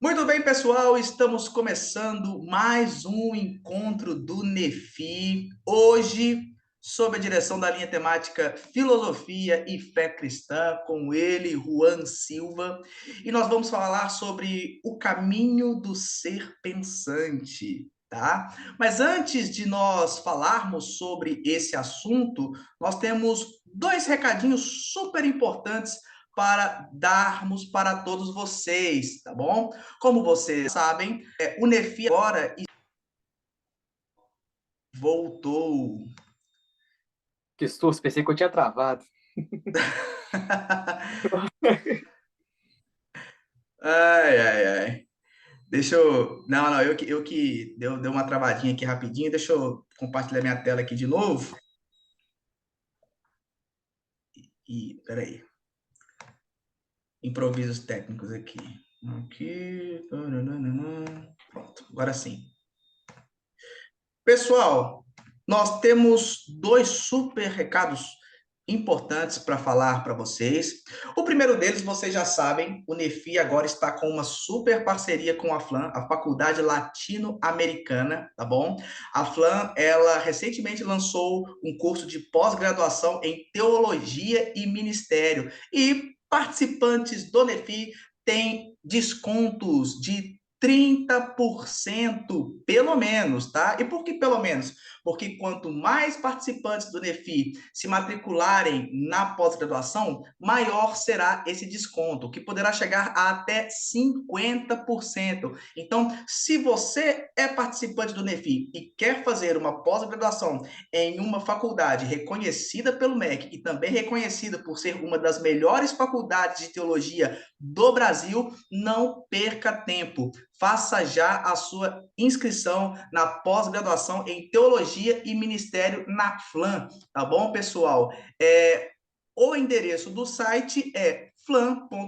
Muito bem, pessoal, estamos começando mais um encontro do NEFI. Hoje, sob a direção da linha temática Filosofia e Fé Cristã, com ele, Juan Silva, e nós vamos falar sobre o caminho do ser pensante. Tá? Mas antes de nós falarmos sobre esse assunto, nós temos dois recadinhos super importantes para darmos para todos vocês, tá bom? Como vocês sabem, o Nefi agora voltou. Que susto, pensei que eu tinha travado. Ai, ai, ai. Deixa eu. Não, não, eu que deu uma travadinha aqui rapidinho. Deixa eu compartilhar minha tela aqui de novo. Peraí. Improvisos técnicos aqui. Aqui. Pronto, agora sim. Pessoal, nós temos dois super recados importantes para falar para vocês. O primeiro deles, vocês já sabem, o NEFI agora está com uma super parceria com a FLAM, a Faculdade Latino-Americana, tá bom? A FLAM, ela recentemente lançou um curso de pós-graduação em Teologia e Ministério, e participantes do NEFI têm descontos de 30% pelo menos, tá? E por que pelo menos? Porque quanto mais participantes do NEFI se matricularem na pós-graduação, maior será esse desconto, que poderá chegar a até 50%. Então, se você é participante do NEFI e quer fazer uma pós-graduação em uma faculdade reconhecida pelo MEC e também reconhecida por ser uma das melhores faculdades de teologia do Brasil, não perca tempo. Faça já a sua inscrição na pós-graduação em Teologia e Ministério na FLAM, tá bom, pessoal? O endereço do site é flam.org.br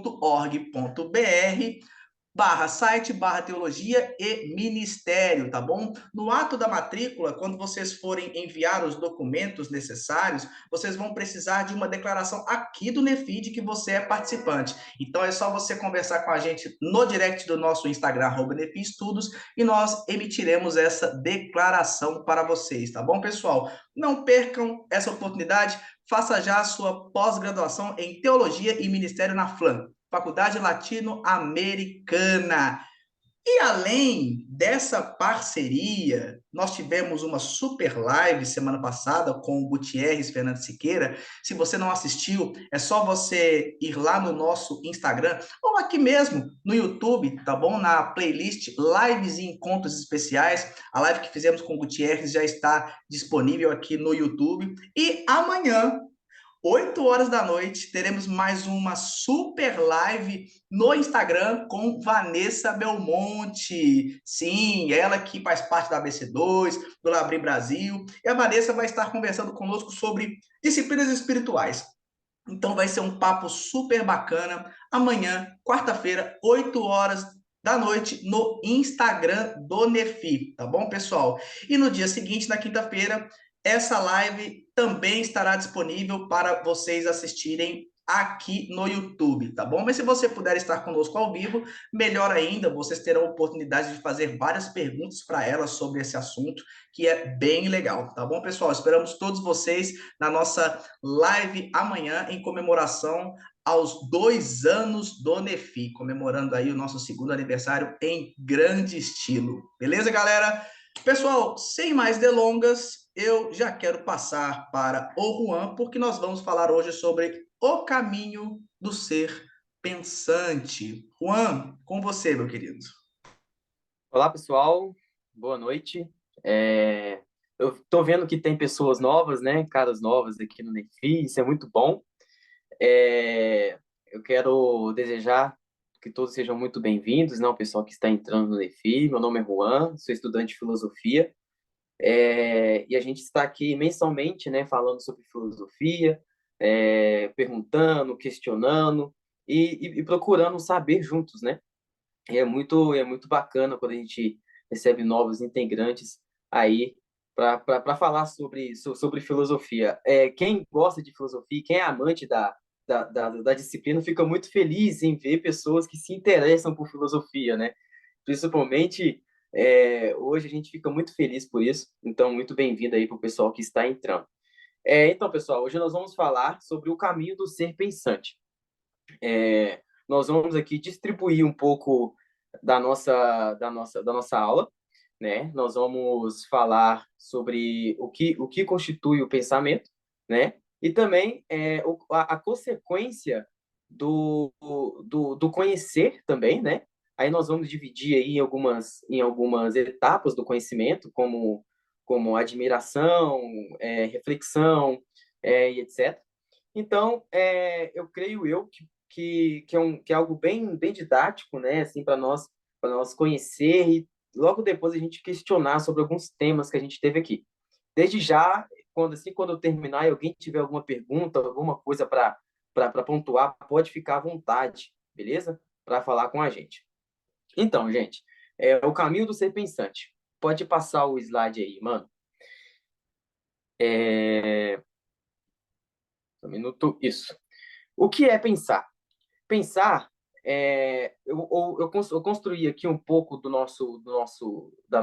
site, teologia e ministério, tá bom? No ato da matrícula, quando vocês forem enviar os documentos necessários, vocês vão precisar de uma declaração aqui do Nefid que você é participante. Então é só você conversar com a gente no direct do nosso Instagram, @nefistudos, e nós emitiremos essa declaração para vocês, tá bom, pessoal? Não percam essa oportunidade, faça já a sua pós-graduação em Teologia e Ministério na FLAM. Faculdade Latino-Americana. E além dessa parceria, nós tivemos uma super live semana passada com o Gutierrez Fernando Siqueira. Se você não assistiu, é só você ir lá no nosso Instagram ou aqui mesmo no YouTube, tá bom? Na playlist Lives e Encontros Especiais. A live que fizemos com o Gutierrez já está disponível aqui no YouTube. E amanhã, 8 horas da noite, teremos mais uma super live no Instagram com Vanessa Belmonte. Sim, ela que faz parte da ABC2, do Labri Brasil. E a Vanessa vai estar conversando conosco sobre disciplinas espirituais. Então vai ser um papo super bacana. Amanhã, quarta-feira, 8 horas da noite, no Instagram do Nefi, tá bom, pessoal? E no dia seguinte, na quinta-feira, essa live também estará disponível para vocês assistirem aqui no YouTube, tá bom? Mas se você puder estar conosco ao vivo, melhor ainda, vocês terão a oportunidade de fazer várias perguntas para ela sobre esse assunto, que é bem legal, tá bom, pessoal? Esperamos todos vocês na nossa live amanhã em comemoração aos 2 anos do Nefi, comemorando aí o nosso segundo aniversário em grande estilo. Beleza, galera? Pessoal, sem mais delongas, eu já quero passar para o Juan, porque nós vamos falar hoje sobre o caminho do ser pensante. Juan, com você, meu querido. Olá, pessoal. Boa noite. Eu estou vendo que tem pessoas novas, né? Caras novas aqui no Nefi. Isso é muito bom. Eu quero desejar que todos sejam muito bem-vindos, né? O pessoal que está entrando no Nefi. Meu nome é Juan, sou estudante de filosofia. E a gente está aqui mensalmente, né? Falando sobre filosofia, perguntando, questionando e procurando saber juntos, né? É muito bacana quando a gente recebe novos integrantes aí para falar sobre filosofia. Quem gosta de filosofia, quem é amante da disciplina, fica muito feliz em ver pessoas que se interessam por filosofia, né? Principalmente hoje a gente fica muito feliz por isso. Então, muito bem-vindo aí para o pessoal que está entrando. Então, pessoal, hoje nós vamos falar sobre o caminho do ser pensante. Nós vamos aqui distribuir um pouco da nossa aula, né? Nós vamos falar sobre o que constitui o pensamento, né? E também a consequência do conhecer também, né? Aí nós vamos dividir aí em algumas etapas do conhecimento, como admiração, reflexão, e etc. Então, eu creio que é algo bem didático, né? Assim, para nós conhecer e logo depois a gente questionar sobre alguns temas que a gente teve aqui. Desde já, quando eu terminar e alguém tiver alguma pergunta, alguma coisa para pontuar, pode ficar à vontade, beleza? Para falar com a gente. Então, gente, o caminho do ser pensante. Pode passar o slide aí, mano. Um minuto, isso. O que é pensar? Pensar, eu construí aqui um pouco da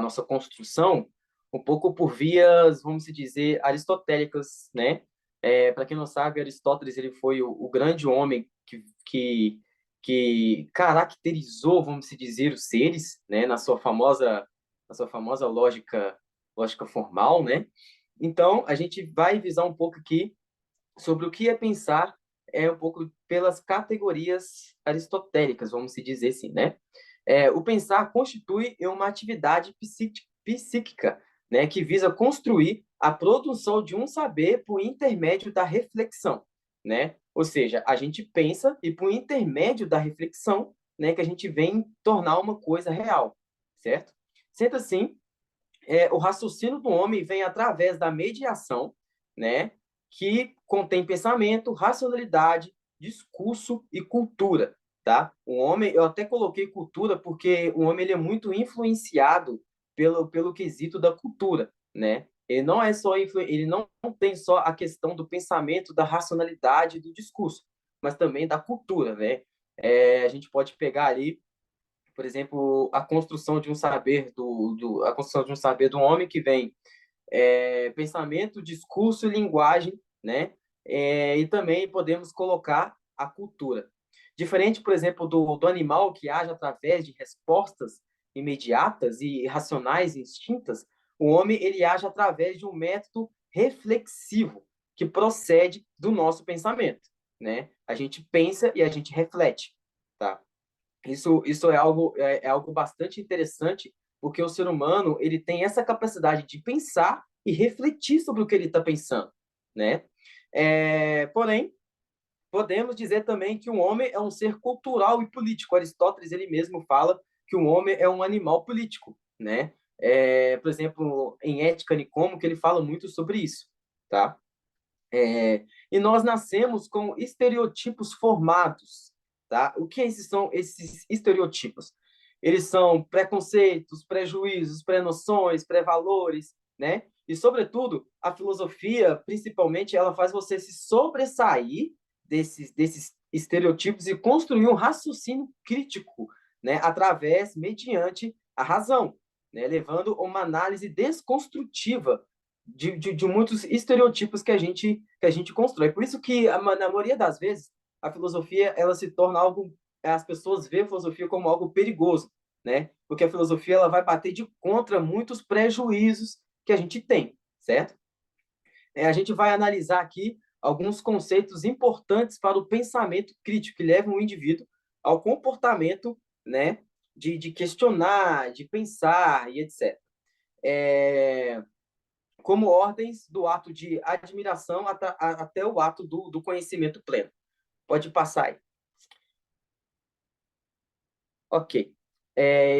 nossa construção, um pouco por vias, vamos dizer, aristotélicas, né? Para quem não sabe, Aristóteles ele foi o grande homem que caracterizou, vamos dizer, os seres, né? Na sua famosa lógica formal, né? Então, a gente vai visar um pouco aqui sobre o que é pensar um pouco pelas categorias aristotélicas, vamos se dizer assim, né? O pensar constitui uma atividade psíquica, né, que visa construir a produção de um saber por intermédio da reflexão, né? Ou seja, a gente pensa e por intermédio da reflexão, né, que a gente vem tornar uma coisa real, certo? Sendo assim, o raciocínio do homem vem através da mediação, né, que contém pensamento, racionalidade, discurso e cultura, tá? O homem, eu até coloquei cultura porque o homem ele é muito influenciado pelo quesito da cultura, né? Ele não é só ele não tem só a questão do pensamento, da racionalidade, do discurso, mas também da cultura, né? A gente pode pegar ali, por exemplo, a construção de um saber a construção de um saber do homem que vem pensamento, discurso e linguagem, né? E também podemos colocar a cultura. Diferente, por exemplo, do animal que age através de respostas imediatas e racionais instintas, o homem ele age através de um método reflexivo que procede do nosso pensamento, né? A gente pensa e a gente reflete, tá? Isso é algo bastante interessante, porque o ser humano ele tem essa capacidade de pensar e refletir sobre o que ele está pensando, né? Porém, podemos dizer também que o homem é um ser cultural e político. Aristóteles ele mesmo fala que o homem é um animal político, né? Por exemplo, em Ética Nicomo, que ele fala muito sobre isso, tá? E nós nascemos com estereotipos formados, tá? O que são esses estereotipos? Eles são preconceitos, prejuízos, pré-noções, pré-valores, né? E, sobretudo, a filosofia, principalmente, ela faz você se sobressair desses estereotipos e construir um raciocínio crítico, né? Mediante a razão, né? Levando uma análise desconstrutiva de muitos estereotipos que a gente constrói. Por isso que, na maioria das vezes, a filosofia ela se torna algo. As pessoas veem a filosofia como algo perigoso, né? Porque a filosofia ela vai bater de contra muitos prejuízos que a gente tem, certo? A gente vai analisar aqui alguns conceitos importantes para o pensamento crítico que levam o indivíduo ao comportamento, né, de questionar, de pensar e etc. Como ordens do ato de admiração até o ato do conhecimento pleno. Pode passar aí. Ok.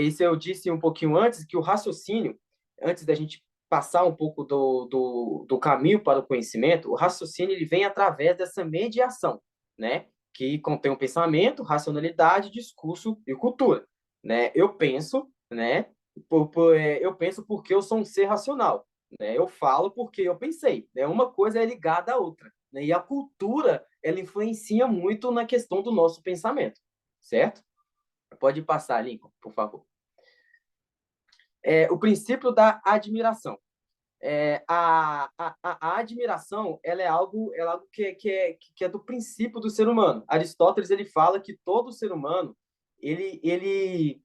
Isso eu disse um pouquinho antes, que o raciocínio, antes da gente passar um pouco do caminho para o conhecimento, o raciocínio ele vem através dessa mediação, né? Que contém o pensamento, racionalidade, discurso e cultura, né? Eu penso, né? Eu penso porque eu sou um ser racional, né? Eu falo porque eu pensei, né? Uma coisa é ligada à outra, né? E a cultura, ela influencia muito na questão do nosso pensamento, certo? Pode passar, Lincoln, por favor. O princípio da admiração. A admiração, ela é algo que é do princípio do ser humano. Aristóteles, ele fala que todo ser humano ele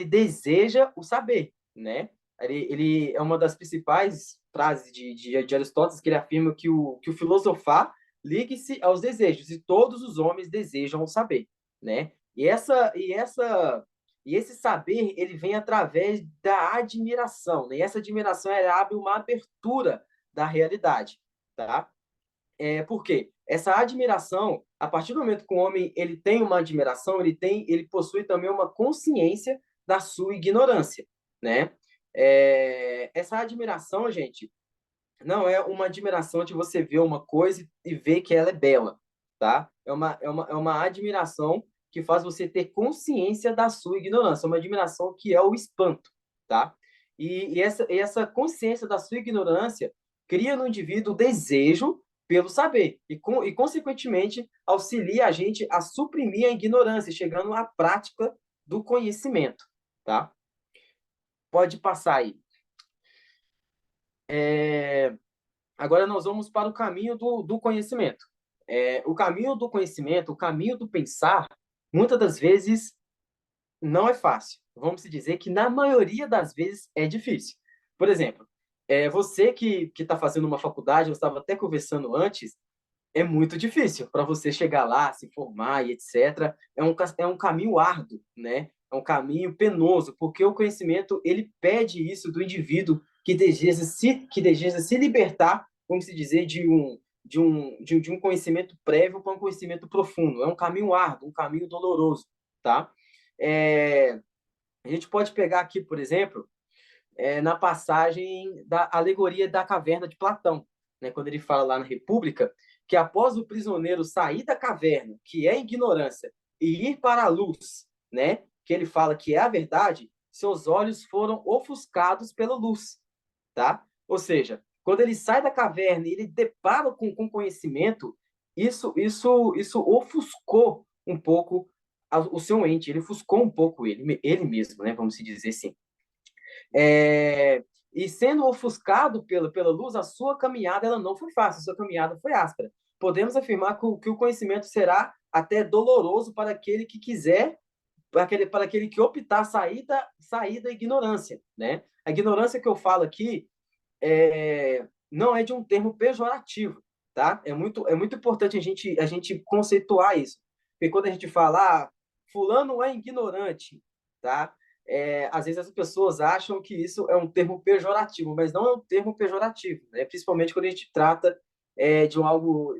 deseja o saber, né? Ele é uma das principais frases de Aristóteles, que ele afirma que o filosofar ligue-se aos desejos, e todos os homens desejam o saber, né? E esse saber, ele vem através da admiração, né? E essa admiração, ela abre uma abertura da realidade, tá? Por quê? Essa admiração, a partir do momento que o homem ele tem uma admiração, ele possui também uma consciência da sua ignorância, né? Essa admiração, gente, não é uma admiração de você ver uma coisa e ver que ela é bela, tá? É uma admiração que faz você ter consciência da sua ignorância, uma admiração que é o espanto, tá? E essa consciência da sua ignorância cria no indivíduo o desejo pelo saber e, consequentemente, auxilia a gente a suprimir a ignorância, chegando à prática do conhecimento, tá? Pode passar aí. Agora nós vamos para o caminho do conhecimento. O caminho do conhecimento, o caminho do pensar, muitas das vezes não é fácil. Vamos dizer que na maioria das vezes é difícil. Por exemplo, você que está fazendo uma faculdade, eu estava até conversando antes, é muito difícil para você chegar lá, se formar e etc. É um caminho árduo, né? É um caminho penoso, porque o conhecimento ele pede isso do indivíduo que deseja se libertar, vamos dizer, de um conhecimento prévio para um conhecimento profundo. É um caminho árduo, um caminho doloroso, tá? É, a gente pode pegar aqui, por exemplo, na passagem da alegoria da caverna de Platão, né, quando ele fala lá na República, que após o prisioneiro sair da caverna, que é ignorância, e ir para a luz, né, que ele fala que é a verdade, seus olhos foram ofuscados pela luz, tá? Ou seja, quando ele sai da caverna e ele depara com conhecimento, isso ofuscou um pouco o seu ente, ele ofuscou um pouco ele mesmo, né? Vamos dizer assim. E sendo ofuscado pela luz, a sua caminhada ela não foi fácil, a sua caminhada foi áspera. Podemos afirmar que o conhecimento será até doloroso para aquele que quiser, para aquele que optar sair da ignorância, né? A ignorância que eu falo aqui não é de um termo pejorativo, tá? É muito importante a gente conceituar isso. Porque quando a gente fala, fulano é ignorante, tá? Às vezes as pessoas acham que isso é um termo pejorativo, mas não é um termo pejorativo, né? Principalmente quando a gente trata de algo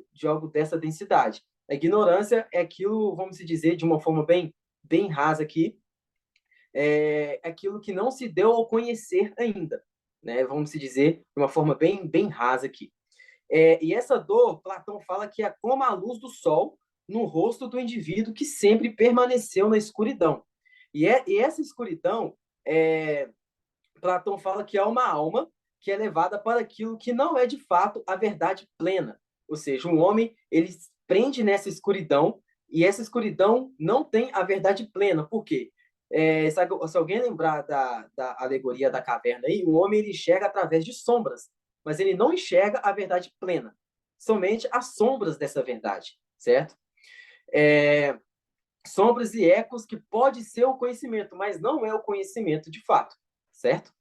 dessa densidade. A ignorância é aquilo, vamos dizer, de uma forma bem rasa aqui, aquilo que não se deu ao conhecer ainda, né? Vamos dizer, de uma forma bem rasa aqui. E essa dor, Platão fala que é como a luz do sol no rosto do indivíduo que sempre permaneceu na escuridão. E essa escuridão, Platão fala que é uma alma que é levada para aquilo que não é de fato a verdade plena. Ou seja, um homem ele prende nessa escuridão e essa escuridão não tem a verdade plena. Por quê? Se alguém lembrar da alegoria da caverna aí, o homem ele enxerga através de sombras, mas ele não enxerga a verdade plena, somente as sombras dessa verdade, certo? Sombras e ecos que pode ser o conhecimento, mas não é o conhecimento de fato, certo?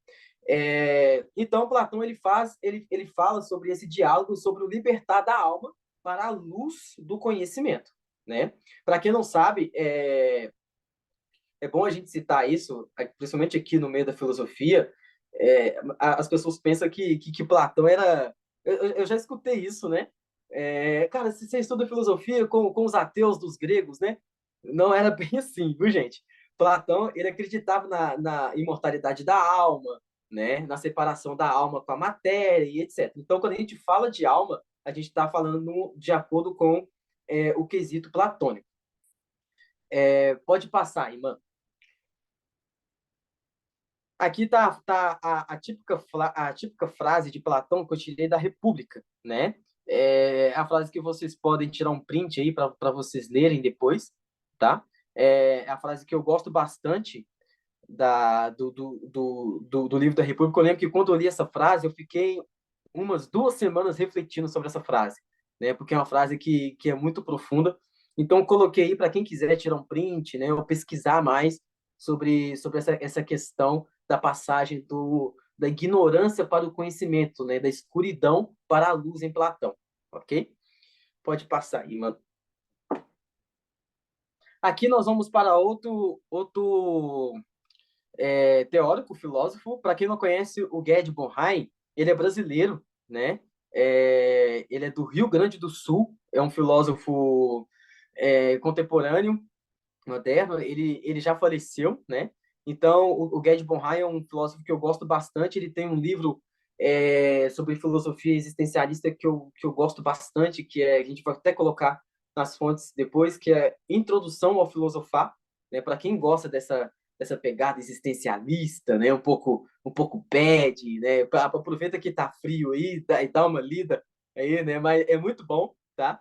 Então Platão ele fala sobre esse diálogo, sobre o libertar da alma para a luz do conhecimento, né? Para quem não sabe, é bom a gente citar isso, principalmente aqui no meio da filosofia. As pessoas pensam que Platão era. Eu já escutei isso, né? Cara, se você estuda filosofia com os ateus dos gregos, né? Não era bem assim, viu, gente? Platão, ele acreditava na imortalidade da alma, né? Na separação da alma com a matéria e etc. Então, quando a gente fala de alma, a gente está falando de acordo com o quesito platônico. Pode passar, irmã. Aqui tá a típica frase de Platão que eu tirei da República, né? A frase que vocês podem tirar um print aí para vocês lerem depois, tá? É a frase que eu gosto bastante, do livro da República, eu lembro que quando eu li essa frase, eu fiquei umas 2 semanas refletindo sobre essa frase, né? Porque é uma frase que é muito profunda. Então, eu coloquei aí para quem quiser tirar um print, né? Ou pesquisar mais sobre essa questão da passagem da ignorância para o conhecimento, né? Da escuridão para a luz em Platão, ok? Pode passar aí, mano. Aqui nós vamos para outro teórico, filósofo. Para quem não conhece, o Gerd Bornheim, ele é brasileiro, né? Ele é do Rio Grande do Sul, é um filósofo contemporâneo, moderno. Ele já faleceu, né? Então, o Gerd Bornheim é um filósofo que eu gosto bastante. Ele tem um livro sobre filosofia existencialista que eu gosto bastante, a gente vai até colocar nas fontes depois, que é Introdução ao Filosofar, né? Para quem gosta dessa pegada existencialista, né? Um pouco bad, né? Aproveita que tá frio aí e dá uma lida aí, né? Mas é muito bom, tá?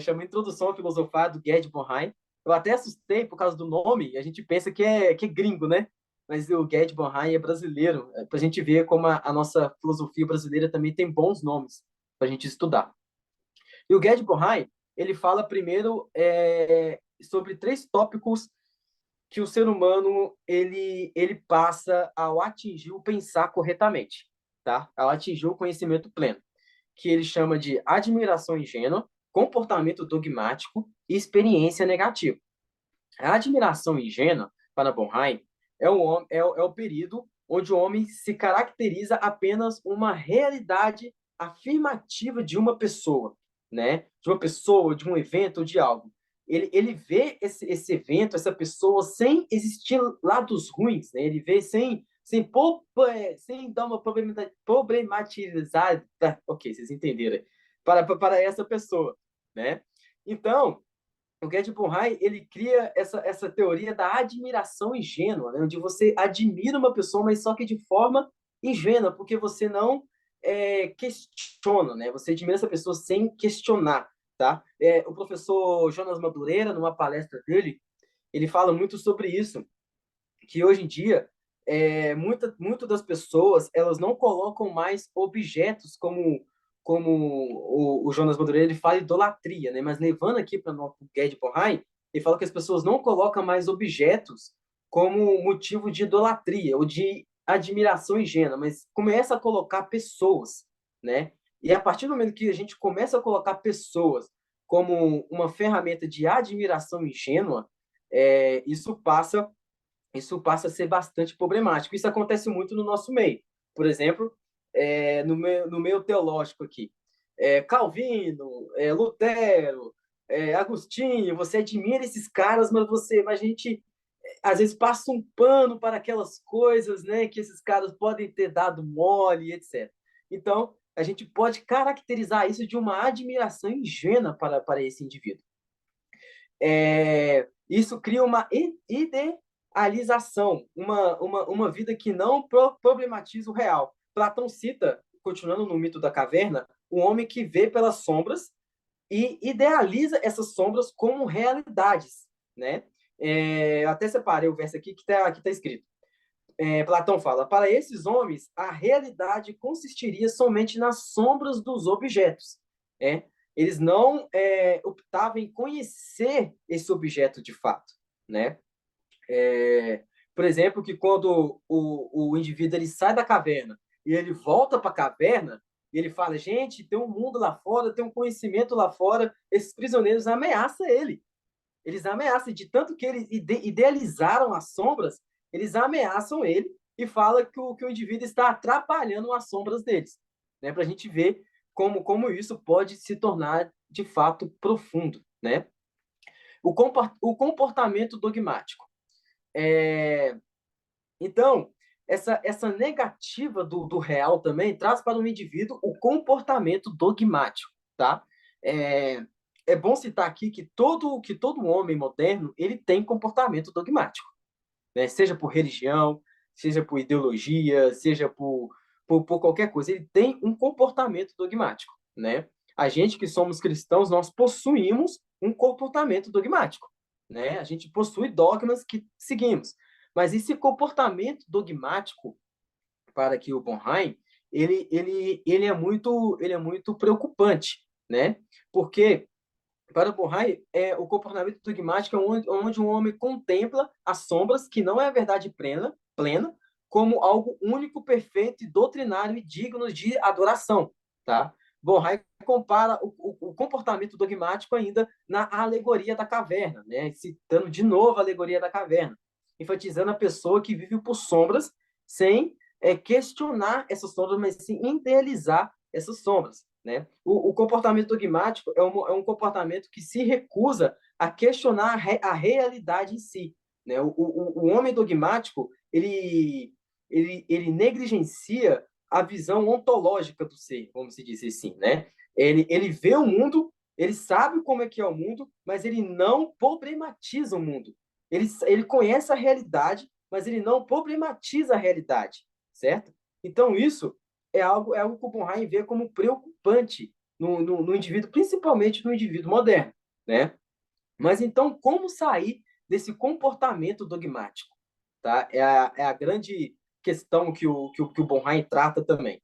Chama Introdução ao Filosofar do Gerd Bornheim. Eu até assustei por causa do nome, a gente pensa que é gringo, né? Mas o Gerd Bornheim é brasileiro, para a gente ver como a nossa filosofia brasileira também tem bons nomes para a gente estudar. E o Gerd Bornheim, ele fala primeiro sobre 3 tópicos que o ser humano ele passa ao atingir o pensar corretamente, tá? Ao atingir o conhecimento pleno, que ele chama de admiração ingênua, comportamento dogmático e experiência negativa. A admiração ingênua, para Bornheim, é o período onde o homem se caracteriza apenas uma realidade afirmativa de uma pessoa, né? De uma pessoa, de um evento ou de algo. Ele vê esse evento, essa pessoa, sem existir lados ruins, né? Ele vê sem dar uma problematizada. Ok, vocês entenderam. Para essa pessoa, né? Então, o Gerd Bornheim, ele cria essa teoria da admiração ingênua, né? Onde você admira uma pessoa, mas só que de forma ingênua, porque você não questiona, né? Você admira essa pessoa sem questionar, tá? O professor Jonas Madureira, numa palestra dele, ele fala muito sobre isso, que hoje em dia muito das pessoas elas não colocam mais objetos como o Jonas Madureira ele fala idolatria, né? Mas levando aqui para o Gerd Bornheim, ele fala que as pessoas não colocam mais objetos como motivo de idolatria ou de admiração ingênua, mas começa a colocar pessoas, né? E a partir do momento que a gente começa a colocar pessoas como uma ferramenta de admiração ingênua, isso passa a ser bastante problemático. Isso acontece muito no nosso meio. Por exemplo, no meio teológico aqui. Calvino, Lutero, Agostinho, você admira esses caras, mas a gente às vezes passa um pano para aquelas coisas, né, que esses caras podem ter dado mole, etc. Então, a gente pode caracterizar isso de uma admiração ingênua para esse indivíduo. Isso cria uma idealização, uma vida que não problematiza o real. Platão cita, continuando no mito da caverna, um homem que vê pelas sombras e idealiza essas sombras como realidades, né? Até separei o verso aqui que tá escrito. Platão fala: para esses homens, a realidade consistiria somente nas sombras dos objetos. É? Eles não optavam em conhecer esse objeto de fato, né? Por exemplo, que quando o indivíduo ele sai da caverna e ele volta para a caverna, e ele fala: gente, tem um mundo lá fora, tem um conhecimento lá fora. Esses prisioneiros ameaçam ele. Eles ameaçam, de tanto que eles idealizaram as sombras, eles ameaçam ele e falam que o indivíduo está atrapalhando as sombras deles, né? Para a gente ver como isso pode se tornar de fato profundo, né? O comportamento dogmático. Então, essa negativa do real também traz para o indivíduo o comportamento dogmático, tá? É bom citar aqui que todo homem moderno ele tem comportamento dogmático, né? Seja por religião, seja por ideologia, seja por qualquer coisa, ele tem um comportamento dogmático, né? A gente que somos cristãos, nós possuímos um comportamento dogmático, né? A gente possui dogmas que seguimos. Mas esse comportamento dogmático para que o Bonheim, ele é muito preocupante, né? Porque para Bonheim, o comportamento dogmático é onde um homem contempla as sombras, que não é a verdade plena, como algo único, perfeito, doutrinário e digno de adoração, tá? Bonheim compara o comportamento dogmático ainda na alegoria da caverna, né? Citando de novo a alegoria da caverna, enfatizando a pessoa que vive por sombras sem questionar essas sombras, mas sim idealizar essas sombras. Né? O comportamento dogmático é um comportamento que se recusa a questionar a realidade em si. Né? O homem dogmático ele negligencia a visão ontológica do ser, vamos dizer assim. Né? Ele vê o mundo, ele sabe como é que é o mundo, mas ele não problematiza o mundo. Ele conhece a realidade, mas ele não problematiza a realidade, certo? Então, isso é algo que o Bonheim vê como preocupante no indivíduo, principalmente no indivíduo moderno, né? Mas então, como sair desse comportamento dogmático? Tá? É a grande questão que o Bonheim trata também.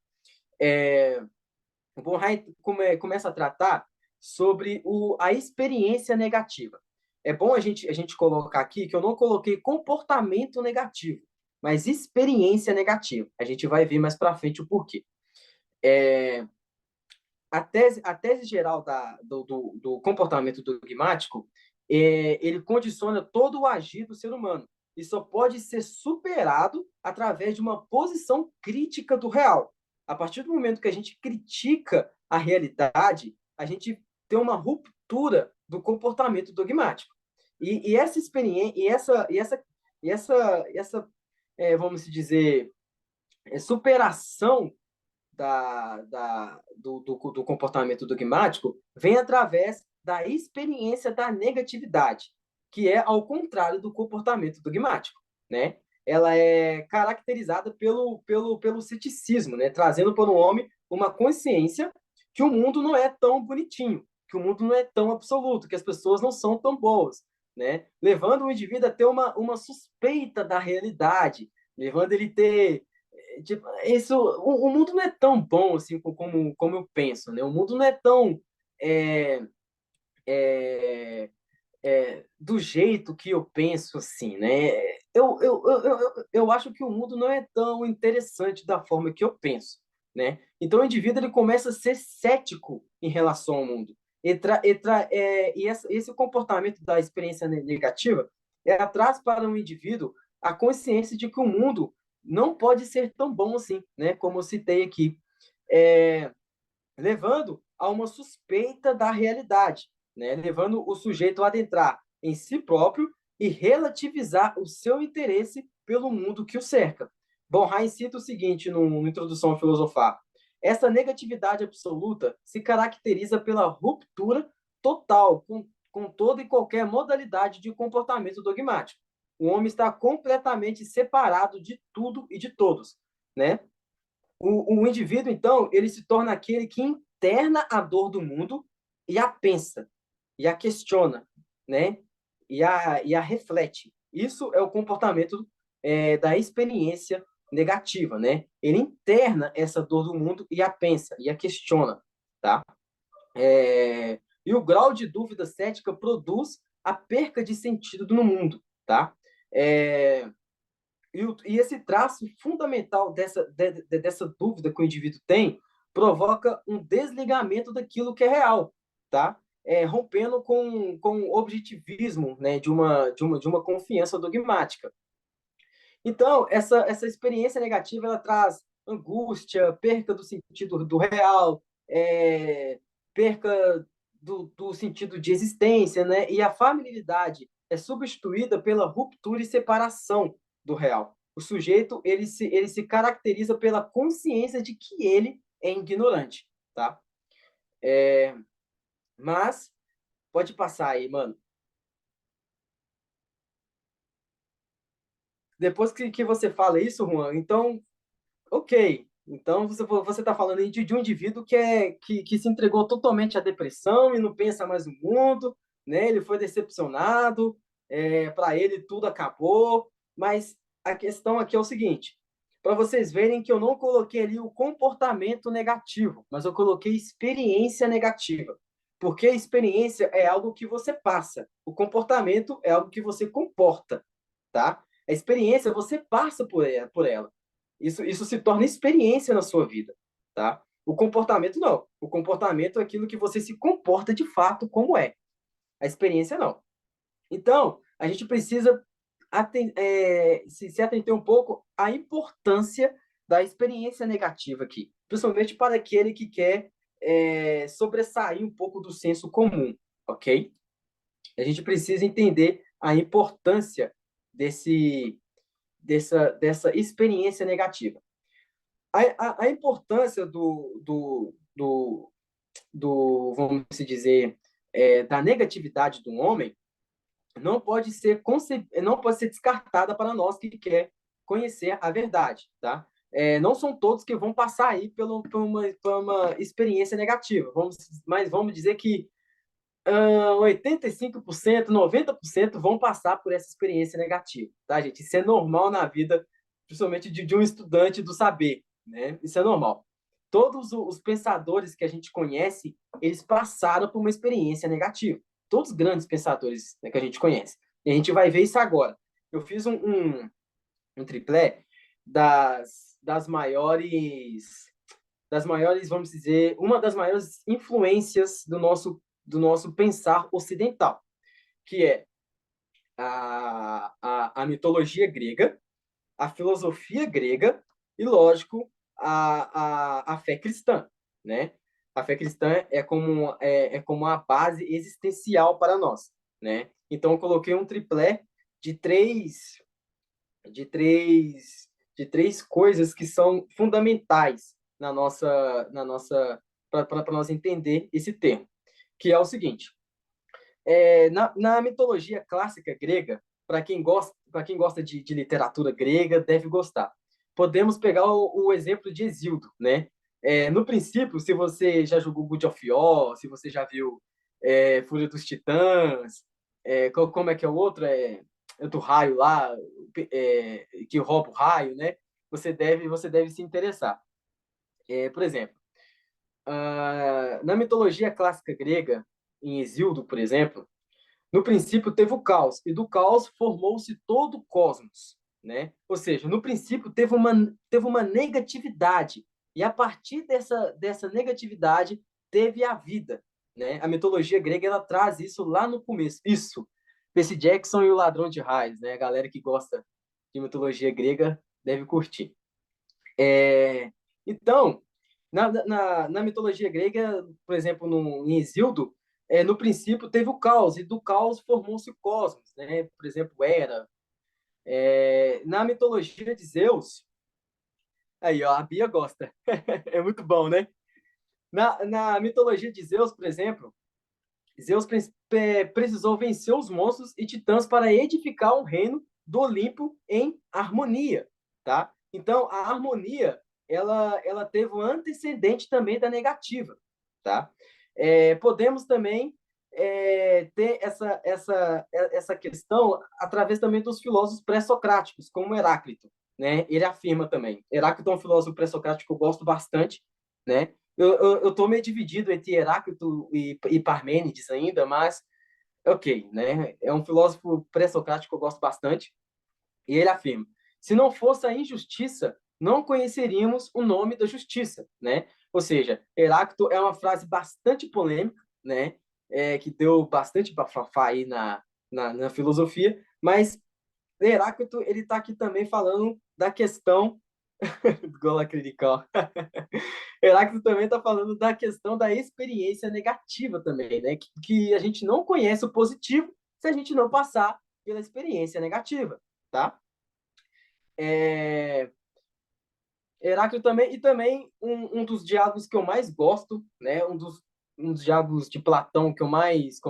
O Bonheim começa a tratar sobre a experiência negativa. É bom a gente colocar aqui que eu não coloquei comportamento negativo, mas experiência negativa. A gente vai ver mais para frente o porquê. A tese geral do comportamento dogmático, ele condiciona todo o agir do ser humano e só pode ser superado através de uma posição crítica do real. A partir do momento que a gente critica a realidade, a gente tem uma ruptura do comportamento dogmático. E essa experiência, vamos dizer, superação do comportamento dogmático vem através da experiência da negatividade, que é ao contrário do comportamento dogmático, né? Ela é caracterizada pelo ceticismo, né? Trazendo para o homem uma consciência que o mundo não é tão bonitinho, que o mundo não é tão absoluto, que as pessoas não são tão boas, né? Levando o indivíduo a ter uma suspeita da realidade, levando ele a ter tipo, o mundo não é tão bom assim como eu penso, né? O mundo não é tão é, é, do jeito que eu penso assim, né? Eu acho que o mundo não é tão interessante da forma que eu penso, né? Então o indivíduo ele começa a ser cético em relação ao mundo. Esse comportamento da experiência negativa traz para o indivíduo a consciência de que o mundo não pode ser tão bom assim, né? Como eu citei aqui, é, levando a uma suspeita da realidade, né? Levando o sujeito a adentrar em si próprio e relativizar o seu interesse pelo mundo que o cerca. Bonheim cita o seguinte no Introdução a Filosofar: essa negatividade absoluta se caracteriza pela ruptura total com toda e qualquer modalidade de comportamento dogmático. O homem está completamente separado de tudo e de todos, né? O indivíduo, então, ele se torna aquele que interna a dor do mundo e a pensa, e a questiona, né? E a reflete. Isso é o comportamento da experiência negativa, né? Ele interna essa dor do mundo e a pensa, e a questiona, tá? E o grau de dúvida cética produz a perca de sentido no mundo, tá? É, e esse traço fundamental dessa dúvida que o indivíduo tem provoca um desligamento daquilo que é real, tá? Rompendo com o objetivismo, né, de uma confiança dogmática. Então, essa experiência negativa ela traz angústia, perca do sentido do real, perca do sentido de existência, né? E a familiaridade é substituída pela ruptura e separação do real. O sujeito ele se caracteriza pela consciência de que ele é ignorante, tá? Mas pode passar aí, mano. Depois que você fala isso, Juan, então ok. Então você está falando aí de um indivíduo que se entregou totalmente à depressão e não pensa mais no mundo, né? Ele foi decepcionado, para ele tudo acabou. Mas a questão aqui é o seguinte, para vocês verem que eu não coloquei ali o comportamento negativo, mas eu coloquei experiência negativa. Porque a experiência é algo que você passa, o comportamento é algo que você comporta, tá? A experiência você passa por ela. Isso se torna experiência na sua vida, tá? O comportamento não. O comportamento é aquilo que você se comporta de fato como é. A experiência não. Então, a gente precisa se atentar um pouco à importância da experiência negativa aqui, principalmente para aquele que quer sobressair um pouco do senso comum, ok? A gente precisa entender a importância dessa experiência negativa. A importância vamos dizer, da negatividade do homem não pode ser descartada para nós que quer conhecer a verdade, tá? Não são todos que vão passar aí por uma experiência negativa, mas vamos dizer que 85%, 90% vão passar por essa experiência negativa, tá, gente? Isso é normal na vida, principalmente de um estudante do saber, né? Isso é normal. Todos os pensadores que a gente conhece, eles passaram por uma experiência negativa. Todos os grandes pensadores, né, que a gente conhece. E a gente vai ver isso agora. Eu fiz um triplé das maiores, vamos dizer, uma das maiores influências do nosso pensar ocidental, que é a mitologia grega, a filosofia grega e, lógico, a fé cristã, né? A fé cristã é como a base existencial para nós, né? Então, eu coloquei um triplé de três, de três, de três coisas que são fundamentais para nós entender esse termo, que é o seguinte: na mitologia clássica grega, para quem gosta de literatura grega, deve gostar. Podemos pegar o exemplo de Hesíodo, né? No princípio, se você já jogou God of War, se você já viu Fúria dos Titãs, como é que é o outro? É do raio lá, que rouba o raio, né? Você deve se interessar. Por exemplo, na mitologia clássica grega, em Hesíodo, por exemplo, no princípio teve o caos, e do caos formou-se todo o cosmos, né? Ou seja, no princípio teve uma negatividade, e a partir dessa negatividade teve a vida, né? A mitologia grega ela traz isso lá no começo. Isso, Percy Jackson e o Ladrão de Raios, né? A galera que gosta de mitologia grega deve curtir. Então, na mitologia grega, por exemplo, em Hesíodo, no princípio teve o caos, e do caos formou-se o cosmos, né? Por exemplo, Hera. Na mitologia de Zeus, aí, ó, a Bia gosta, é muito bom, né? Na mitologia de Zeus, por exemplo, Zeus precisou vencer os monstros e titãs para edificar um reino do Olimpo em harmonia, tá? Então, a harmonia, ela teve um antecedente também da negativa, tá? Podemos também ter essa questão através também dos filósofos pré-socráticos, como Heráclito, né? Ele afirma também. Heráclito é um filósofo pré-socrático que eu gosto bastante, né? Eu tô meio dividido entre Heráclito e Parmênides ainda, mas ok, né? É um filósofo pré-socrático que eu gosto bastante. E ele afirma: se não fosse a injustiça, não conheceríamos o nome da justiça, né? Ou seja, Heráclito é uma frase bastante polêmica, né? Que deu bastante bafafá aí na filosofia, mas Heráclito ele está aqui também falando da questão Gola critical. Heráclito também está falando da questão da experiência negativa também, né? Que a gente não conhece o positivo se a gente não passar pela experiência negativa, tá? É... Heráclito também, e também um dos diálogos que eu mais gosto, né? Um dos diálogos de Platão que eu mais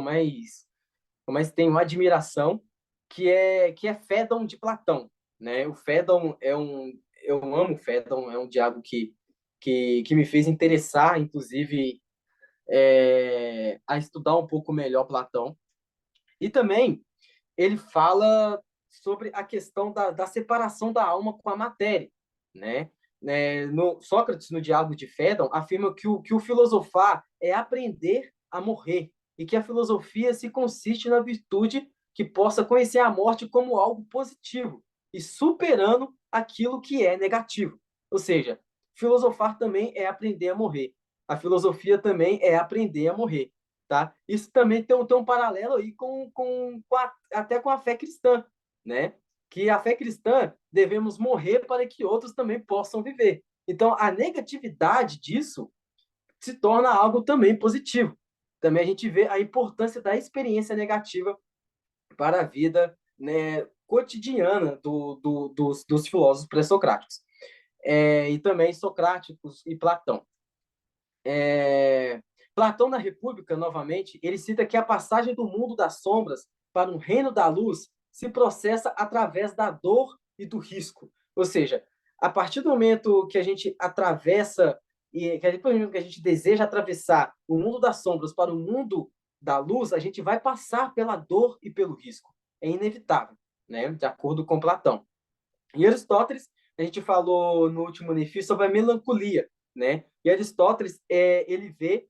tenho admiração, que é Fédon de Platão, né? O Fédon eu amo o Fédon, é um diálogo que me fez interessar, inclusive, a estudar um pouco melhor Platão. E também ele fala sobre a questão da separação da alma com a matéria, né? No Sócrates, no Diálogo de Fédon, afirma que o filosofar é aprender a morrer e que a filosofia se consiste na virtude que possa conhecer a morte como algo positivo e superando aquilo que é negativo. Ou seja, filosofar também é aprender a morrer. A filosofia também é aprender a morrer. Tá? Isso também tem um paralelo aí até com a fé cristã, né? Que a fé cristã devemos morrer para que outros também possam viver. Então, a negatividade disso se torna algo também positivo. Também a gente vê a importância da experiência negativa para a vida, né, cotidiana dos filósofos pré-socráticos. E também socráticos e Platão. Platão, na República, novamente, ele cita que a passagem do mundo das sombras para o reino da luz se processa através da dor e do risco. Ou seja, a partir do momento que a gente atravessa e que a gente deseja atravessar o mundo das sombras para o mundo da luz, a gente vai passar pela dor e pelo risco. É inevitável, né? De acordo com Platão. E Aristóteles, a gente falou no último Nefi sobre a melancolia, né? E Aristóteles, ele vê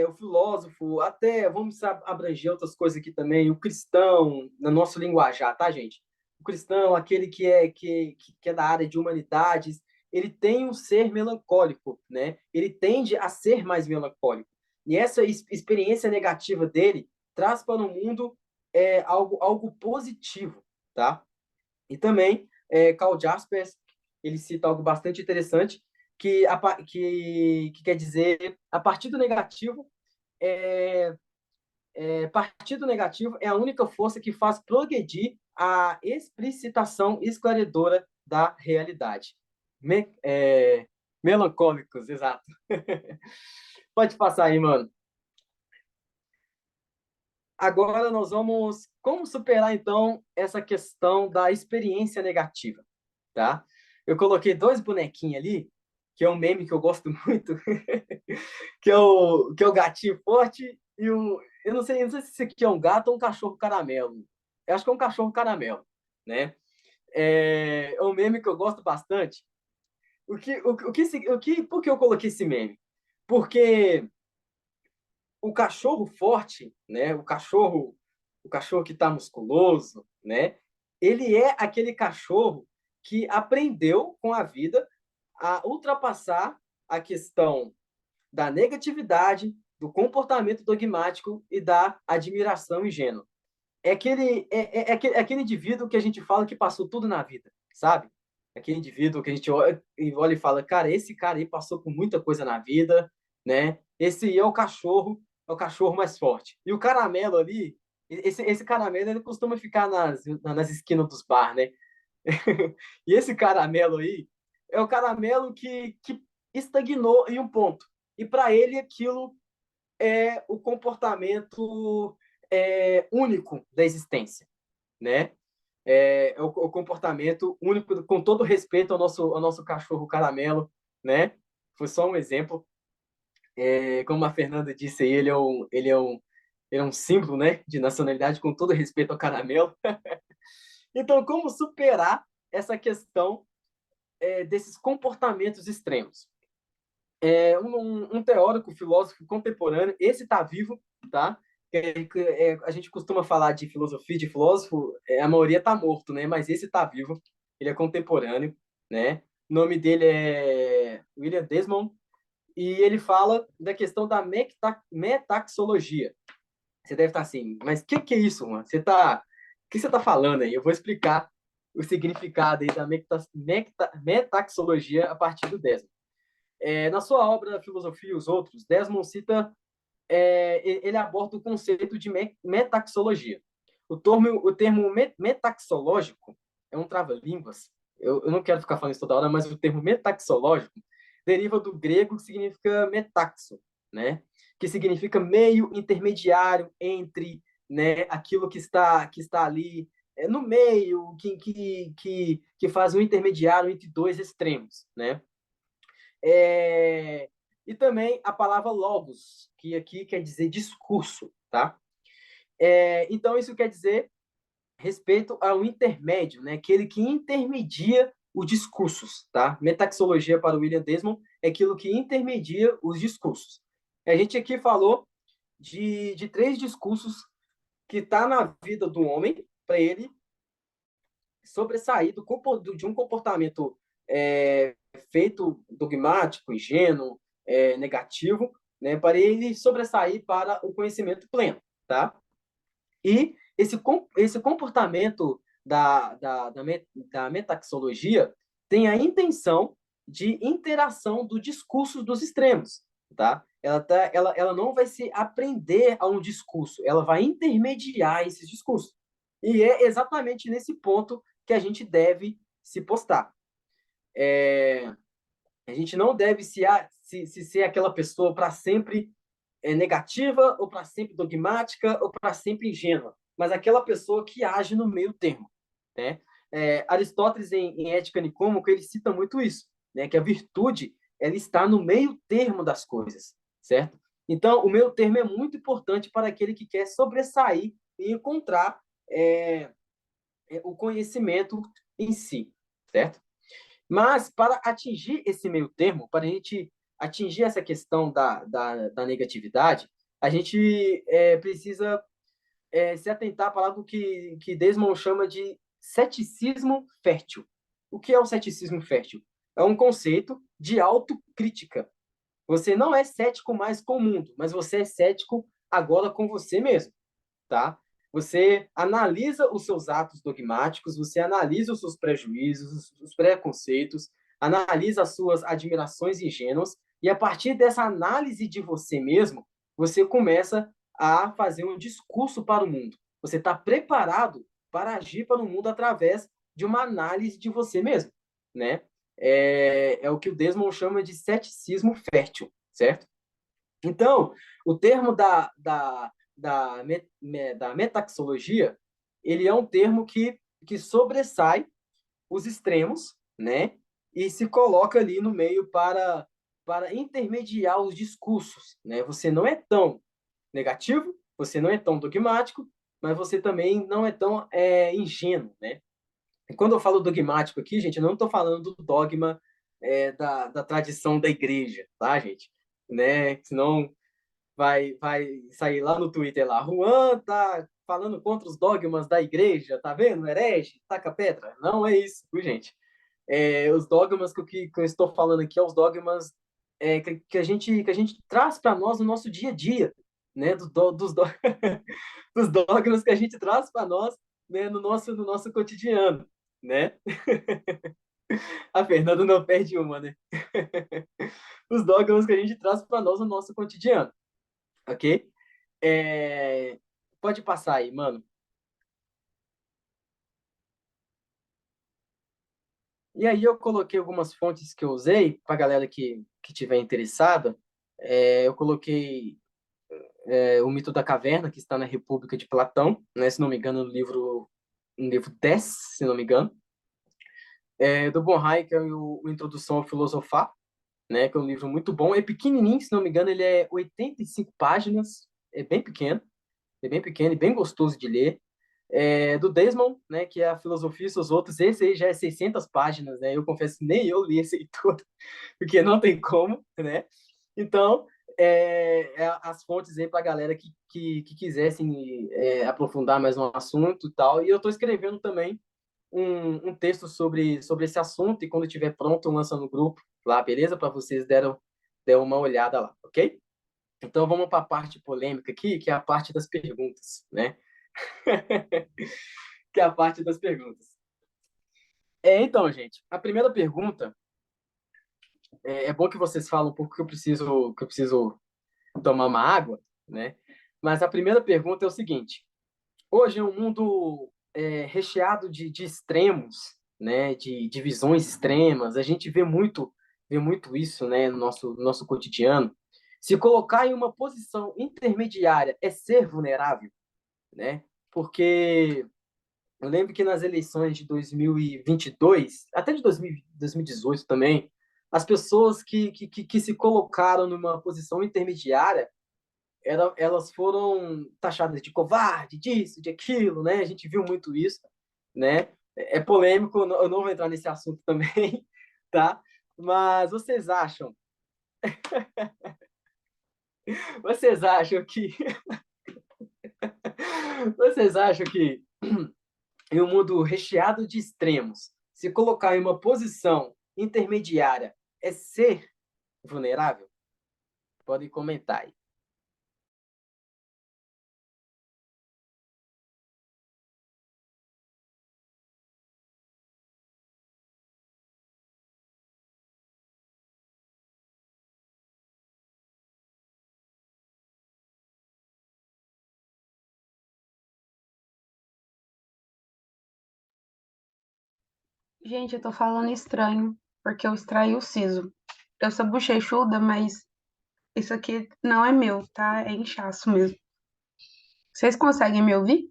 o filósofo, até vamos abranger outras coisas aqui também, o cristão, no nosso linguajar, tá, gente? O cristão, aquele que é da área de humanidades, ele tem um ser melancólico, né? Ele tende a ser mais melancólico. E essa experiência negativa dele traz para o mundo algo positivo, tá? E também, Karl Jaspers, ele cita algo bastante interessante, que quer dizer, a partir do negativo, é, partido negativo é a única força que faz progredir a explicitação esclarecedora da realidade. Melancólicos, exato. Pode passar aí, mano. Agora nós vamos como superar então essa questão da experiência negativa, tá? Eu coloquei dois bonequinhos ali, que é um meme que eu gosto muito, que é o gatinho forte e o eu não sei se isso aqui é um gato ou um cachorro caramelo. Eu acho que é um cachorro caramelo, né? É um meme que eu gosto bastante. Por que eu coloquei esse meme? Porque o cachorro forte, né? O cachorro que está musculoso, né? Ele é aquele cachorro que aprendeu com a vida a ultrapassar a questão da negatividade, do comportamento dogmático e da admiração ingênua. É aquele indivíduo que a gente fala que passou tudo na vida, sabe? Aquele indivíduo que a gente olha e fala, cara, esse cara aí passou por muita coisa na vida, né? Esse é o cachorro mais forte. E o caramelo ali, esse caramelo, ele costuma ficar nas esquinas dos bar, né? E esse caramelo aí é o caramelo que estagnou em um ponto. E para ele aquilo é o comportamento único da existência, né? O comportamento único, com todo respeito ao nosso cachorro caramelo, né? Foi só um exemplo. Como a Fernanda disse aí, ele é um símbolo, né, de nacionalidade, com todo respeito ao caramelo. Então, como superar essa questão desses comportamentos extremos? Um teórico, filósofo contemporâneo, esse está vivo, tá? A gente costuma falar de filosofia, de filósofo, a maioria está morto, né? Mas esse está vivo, ele é contemporâneo, né? O nome dele é William Desmond, e ele fala da questão da metaxologia. Você deve estar assim, mas o que é isso, mano? O que você está falando aí? Eu vou explicar o significado aí da metaxologia a partir do Desmond. Na sua obra Filosofia e os Outros, Desmond cita, ele aborda o conceito de metaxologia. O termo metaxológico é um trava-línguas. Eu não quero ficar falando isso toda hora, mas o termo metaxológico deriva do grego que significa metaxo, né? Que significa meio intermediário entre, né, aquilo que está ali no meio, que faz um intermediário entre dois extremos, né? E também a palavra logos, que aqui quer dizer discurso, tá? Então, isso quer dizer respeito ao intermédio, né? Aquele que intermedia os discursos, tá? Metaxologia para William Desmond é aquilo que intermedia os discursos. A gente aqui falou de três discursos que está na vida do homem para ele sobressair de um comportamento feito dogmático, ingênuo, negativo, né, para ele sobressair para o conhecimento pleno, tá? E esse comportamento da metaxologia tem a intenção de interação do discurso dos extremos, tá? Ela não vai se aprender a um discurso, ela vai intermediar esses discursos. E é exatamente nesse ponto que a gente deve se postar. A gente não deve se ser aquela pessoa para sempre negativa, ou para sempre dogmática, ou para sempre ingênua, mas aquela pessoa que age no meio termo, né? Aristóteles, em Ética Nicômaco, ele cita muito isso, né? Que a virtude ela está no meio termo das coisas, certo? Então, o meio termo é muito importante para aquele que quer sobressair e encontrar o conhecimento em si, certo? Mas, para atingir esse meio termo, para a gente atingir essa questão da negatividade, a gente precisa se atentar para algo que Desmond chama de ceticismo fértil. O que é o ceticismo fértil? É um conceito de autocrítica. Você não é cético mais com o mundo, mas você é cético agora com você mesmo, tá? Você analisa os seus atos dogmáticos, você analisa os seus prejuízos, os preconceitos, analisa as suas admirações ingênuas, e a partir dessa análise de você mesmo, você começa a fazer um discurso para o mundo. Você está preparado para agir para o mundo através de uma análise de você mesmo, né? É o que o Desmond chama de ceticismo fértil, certo? Então, o termo da metaxologia, ele é um termo que sobressai os extremos, né? E se coloca ali no meio para intermediar os discursos, né? Você não é tão negativo, você não é tão dogmático, mas você também não é tão ingênuo, né? E quando eu falo dogmático aqui, gente, eu não estou falando do dogma da tradição da igreja, tá, gente? Né? Senão vai sair lá no Twitter lá, Juan tá falando contra os dogmas da igreja, tá vendo? Herege, taca pedra. Não é isso, viu, gente? Os dogmas que eu estou falando aqui é os dogmas que a gente traz para nós no nosso dia a dia, né? Dos dogmas que a gente traz para nós, né? No nosso cotidiano, né? A Fernanda não perde uma, né? Os dogmas que a gente traz para nós no nosso cotidiano, ok? Pode passar aí, mano. E aí eu coloquei algumas fontes que eu usei para a galera que tiver interessada. Eu coloquei O Mito da Caverna, que está na República de Platão, né? Se não me engano, no livro 10, se não me engano. Do Bonhai, que é o Introdução ao Filosofar, né? Que é um livro muito bom. É pequenininho, se não me engano, ele é 85 páginas. É bem pequeno e bem gostoso de ler. Do Desmond, né, que é a Filosofia e seus outros, esse aí já é 600 páginas, né? Eu confesso que nem eu li esse aí todo, porque não tem como, né? Então, as fontes aí para a galera que quisessem aprofundar mais no assunto e tal. E eu estou escrevendo também um texto sobre esse assunto, e quando estiver pronto, eu lanço no grupo lá, beleza? Para vocês deram uma olhada lá, ok? Então, vamos para a parte polêmica aqui, que é a parte das perguntas, né? Que é a parte das perguntas. Então, gente, a primeira pergunta é bom que vocês falem um pouco que eu preciso tomar uma água, né? Mas a primeira pergunta é o seguinte: hoje é um mundo recheado de extremos, né? De divisões extremas. A gente vê muito isso, né? No nosso cotidiano. Se colocar em uma posição intermediária é ser vulnerável, né? Porque eu lembro que nas eleições de 2022, até de 2018 também, as pessoas que se colocaram numa posição intermediária elas foram taxadas de covarde, disso, de aquilo, né? A gente viu muito isso, né? É polêmico, eu não vou entrar nesse assunto também, tá? Mas vocês acham que vocês acham que em um mundo recheado de extremos, se colocar em uma posição intermediária é ser vulnerável? Podem comentar aí. Gente, eu tô falando estranho, porque eu extraí o siso. Eu sou bochechuda, mas isso aqui não é meu, tá? É inchaço mesmo. Vocês conseguem me ouvir?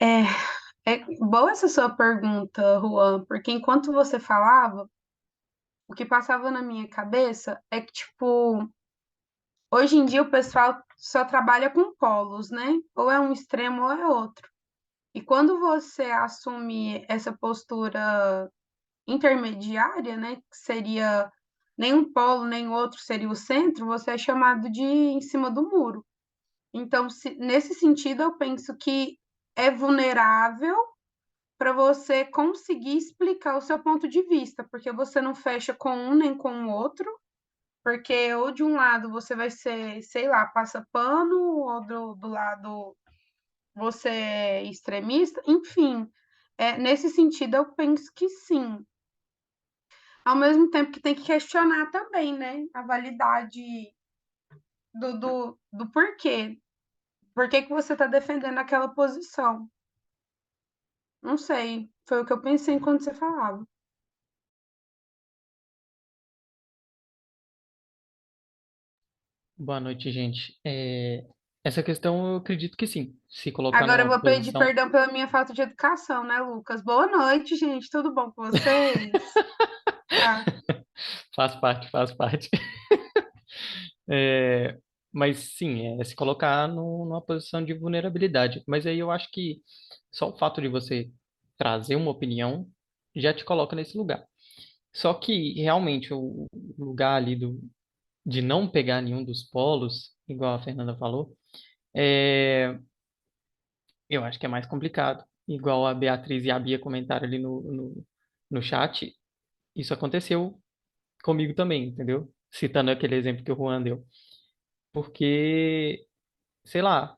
É, é boa essa sua pergunta, Juan, porque enquanto você falava, o que passava na minha cabeça é que, tipo, hoje em dia o pessoal só trabalha com polos, né? Ou é um extremo ou é outro. E quando você assume essa postura intermediária, né, que seria nem um polo nem outro seria o centro, você é chamado de em cima do muro. Então, nesse sentido, eu penso que é vulnerável para você conseguir explicar o seu ponto de vista, porque você não fecha com um nem com o outro, porque ou de um lado você vai ser, sei lá, passa pano, ou do lado você é extremista, enfim. Nesse sentido, eu penso que sim. Ao mesmo tempo que tem que questionar também, né? A validade do porquê. Por que que você está defendendo aquela posição? Não sei. Foi o que eu pensei enquanto você falava. Boa noite, gente. Essa questão eu acredito que sim. Se colocar Agora eu numa vou pedir posição. perdão pela minha falta de educação, né, Lucas? Boa noite, gente. Tudo bom com vocês? Tá. Faz parte, faz parte. É, mas sim, se colocar numa posição de vulnerabilidade. Mas aí eu acho que só o fato de você trazer uma opinião já te coloca nesse lugar. Só que realmente o lugar ali de não pegar nenhum dos polos, igual a Fernanda falou, é, eu acho que é mais complicado. Igual a Beatriz e a Bia comentaram ali no chat, isso aconteceu comigo também, entendeu? Citando aquele exemplo que o Juan deu. Porque, sei lá,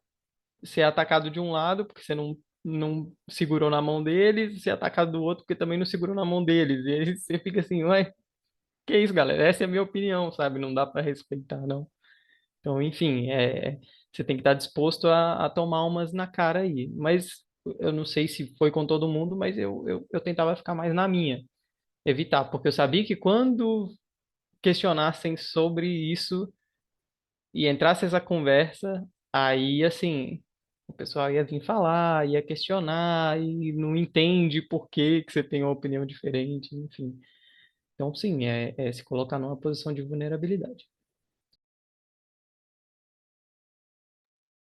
ser atacado de um lado porque você não segurou na mão deles, ser atacado do outro porque também não segurou na mão deles. E aí você fica assim, ué, que isso, galera? Essa é a minha opinião, sabe? Não dá para respeitar, não. Então, enfim, você tem que estar disposto a tomar umas na cara aí. Mas eu não sei se foi com todo mundo, mas eu tentava ficar mais na minha, evitar, porque eu sabia que quando questionassem sobre isso e entrasse essa conversa, aí, assim, o pessoal ia vir falar, ia questionar e não entende por que que você tem uma opinião diferente, enfim. Então, sim, é se colocar numa posição de vulnerabilidade.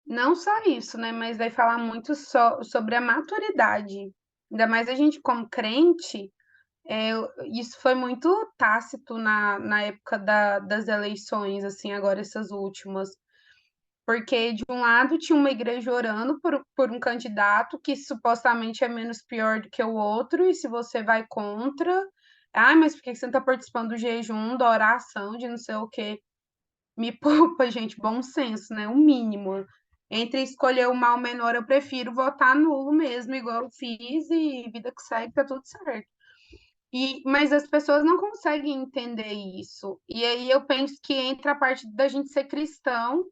Não só isso, né? Mas vai falar muito sobre a maturidade. Ainda mais a gente como crente. Isso foi muito tácito na época das eleições, assim, agora essas últimas. Porque, de um lado, tinha uma igreja orando por um candidato que supostamente é menos pior do que o outro, e se você vai contra, mas por que você não está participando do jejum, da oração, de não sei o quê? Me poupa, gente, bom senso, né? O mínimo. Entre escolher o mal menor, eu prefiro votar nulo mesmo, igual eu fiz, e vida que segue, tá tudo certo. Mas as pessoas não conseguem entender isso. E aí eu penso que entra a parte da gente ser cristão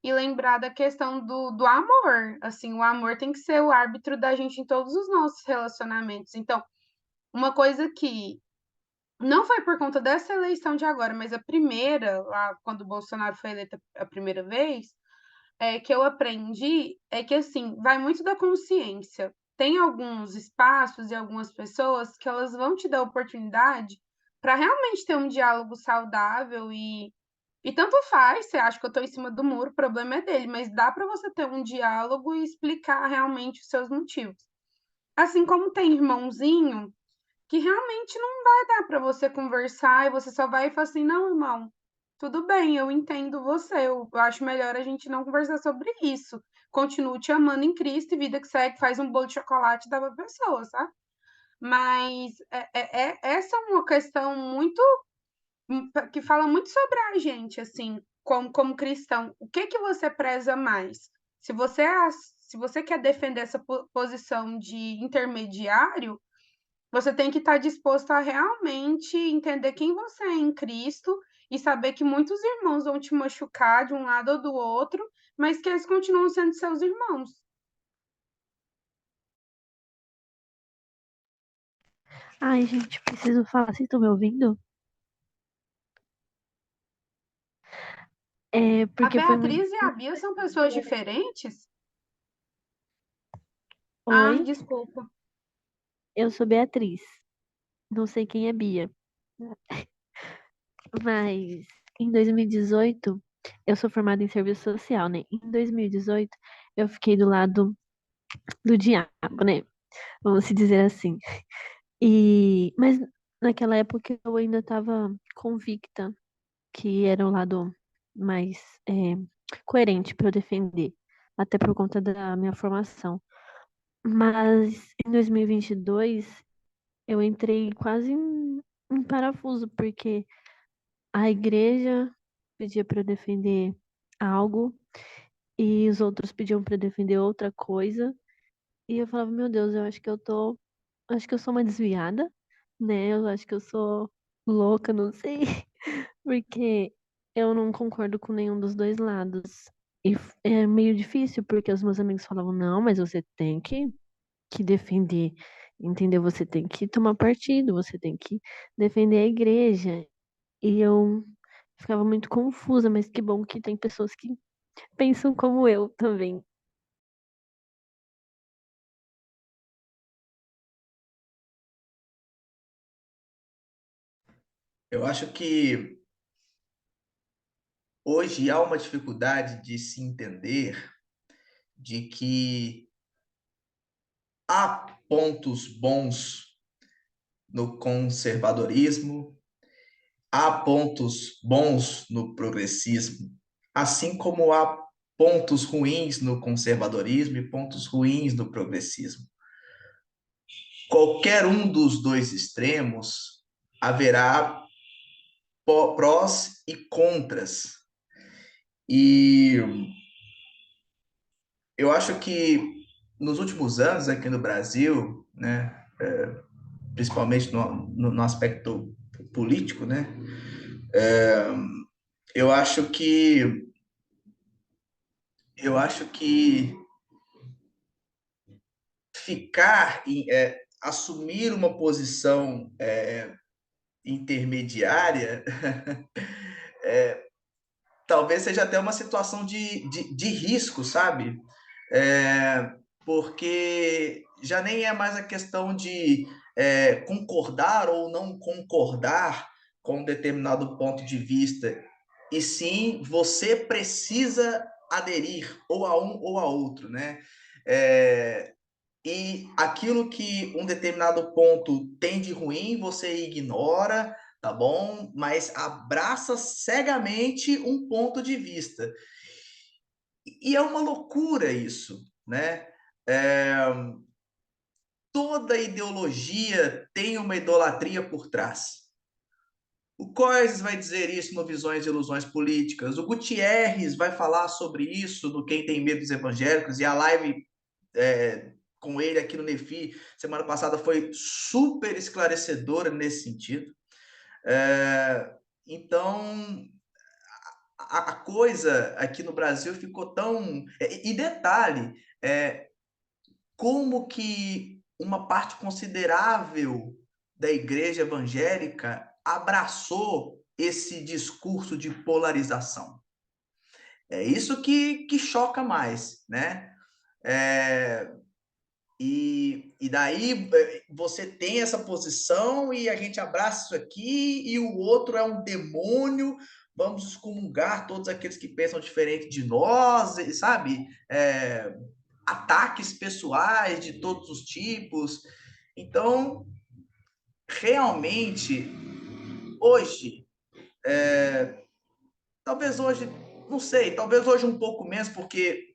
e lembrar da questão do amor. Assim, o amor tem que ser o árbitro da gente em todos os nossos relacionamentos. Então, uma coisa que não foi por conta dessa eleição de agora, mas a primeira, lá quando o Bolsonaro foi eleito a primeira vez, que eu aprendi é que, assim, vai muito da consciência. Tem alguns espaços e algumas pessoas que elas vão te dar oportunidade para realmente ter um diálogo saudável E tanto faz, você acha que eu estou em cima do muro, o problema é dele, mas dá para você ter um diálogo e explicar realmente os seus motivos. Assim como tem irmãozinho que realmente não vai dar para você conversar e você só vai e fala assim: não, irmão, tudo bem, eu entendo você, eu acho melhor a gente não conversar sobre isso. Continuo te amando em Cristo e vida que segue, faz um bolo de chocolate e dá pra pessoa, sabe? Mas essa é uma questão muito que fala muito sobre a gente, assim, como cristão. O que que você preza mais? Se você, se você quer defender essa posição de intermediário, você tem que estar disposto a realmente entender quem você é em Cristo e saber que muitos irmãos vão te machucar de um lado ou do outro, mas que eles continuam sendo seus irmãos. Ai, gente, preciso falar. Vocês estão me ouvindo? É, A porque foi muito. Beatriz e a Bia são pessoas diferentes? Ah, Oi, desculpa. eu sou Beatriz. Não sei quem é Bia. Mas em 2018, eu sou formada em serviço social, né? Em 2018, eu fiquei do lado do diabo, né? Vamos se dizer assim. Mas naquela época eu ainda estava convicta que era o lado mais coerente para eu defender, até por conta da minha formação. Mas em 2022 eu entrei quase em parafuso, porque a igreja pedia para eu defender algo e os outros pediam para eu defender outra coisa. E eu falava, meu Deus, acho que eu sou uma desviada, né? Eu acho que eu sou louca, não sei, porque eu não concordo com nenhum dos dois lados. E é meio difícil, porque os meus amigos falavam, não, mas você tem que defender, entendeu? Você tem que tomar partido, você tem que defender a igreja. E eu ficava muito confusa, mas que bom que tem pessoas que pensam como eu também. Eu acho que hoje há uma dificuldade de se entender de que há pontos bons no conservadorismo, há pontos bons no progressismo, assim como há pontos ruins no conservadorismo e pontos ruins no progressismo. Qualquer um dos dois extremos haverá prós e contras. E eu acho que nos últimos anos aqui no Brasil, né, principalmente no aspecto político, né, eu acho que eu acho que assumir uma posição intermediária talvez seja até uma situação de risco, sabe? É, porque já nem é mais a questão de concordar ou não concordar com um determinado ponto de vista, e sim você precisa aderir ou a um ou a outro, né? E aquilo que um determinado ponto tem de ruim, você ignora, tá bom? Mas abraça cegamente um ponto de vista. E é uma loucura isso, né? É, toda ideologia tem uma idolatria por trás. O Coises vai dizer isso no Visões e Ilusões Políticas. O Gutierrez vai falar sobre isso no Quem Tem Medo dos Evangélicos. E a live com ele aqui no Nefi semana passada foi super esclarecedora nesse sentido. Então, a coisa aqui no Brasil ficou tão. E detalhe, como que uma parte considerável da igreja evangélica abraçou esse discurso de polarização. É isso que choca mais, né? E daí você tem essa posição e a gente abraça isso aqui e o outro é um demônio vamos excomungar todos aqueles que pensam diferente de nós, sabe? Ataques pessoais de todos os tipos. Então, realmente, hoje, talvez hoje, não sei, talvez hoje um pouco menos, porque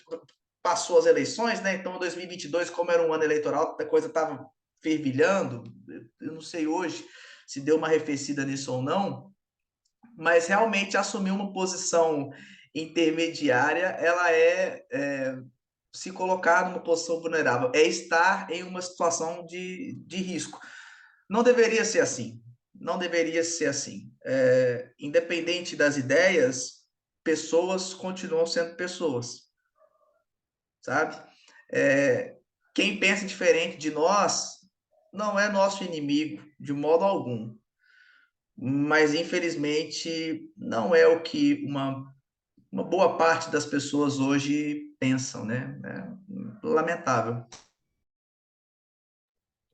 passou as eleições, né? Então, 2022, como era um ano eleitoral, a coisa estava fervilhando. Eu não sei hoje se deu uma arrefecida nisso ou não, mas realmente assumir uma posição intermediária, ela se colocar numa posição vulnerável, é estar em uma situação de risco. Não deveria ser assim. Não deveria ser assim. Independente das ideias, pessoas continuam sendo pessoas, sabe? Quem pensa diferente de nós não é nosso inimigo, de modo algum. Mas, infelizmente, não é o que uma boa parte das pessoas hoje pensam, né? É lamentável.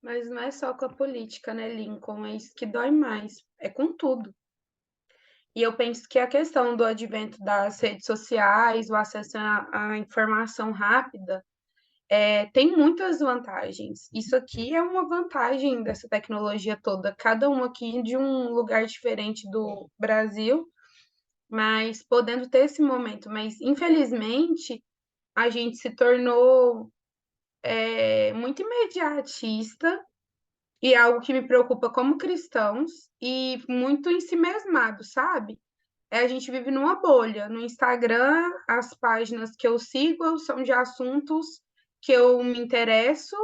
Mas não é só com a política, né, Lincoln? É isso que dói mais. É com tudo. E eu penso que a questão do advento das redes sociais, o acesso à informação rápida, tem muitas vantagens. Isso aqui é uma vantagem dessa tecnologia toda. Cada um aqui de um lugar diferente do Brasil, mas podendo ter esse momento. Mas, infelizmente, a gente se tornou muito imediatista e é algo que me preocupa como cristãos e muito em si mesmado, sabe? A gente vive numa bolha. No Instagram, as páginas que eu sigo são de assuntos que eu me interesso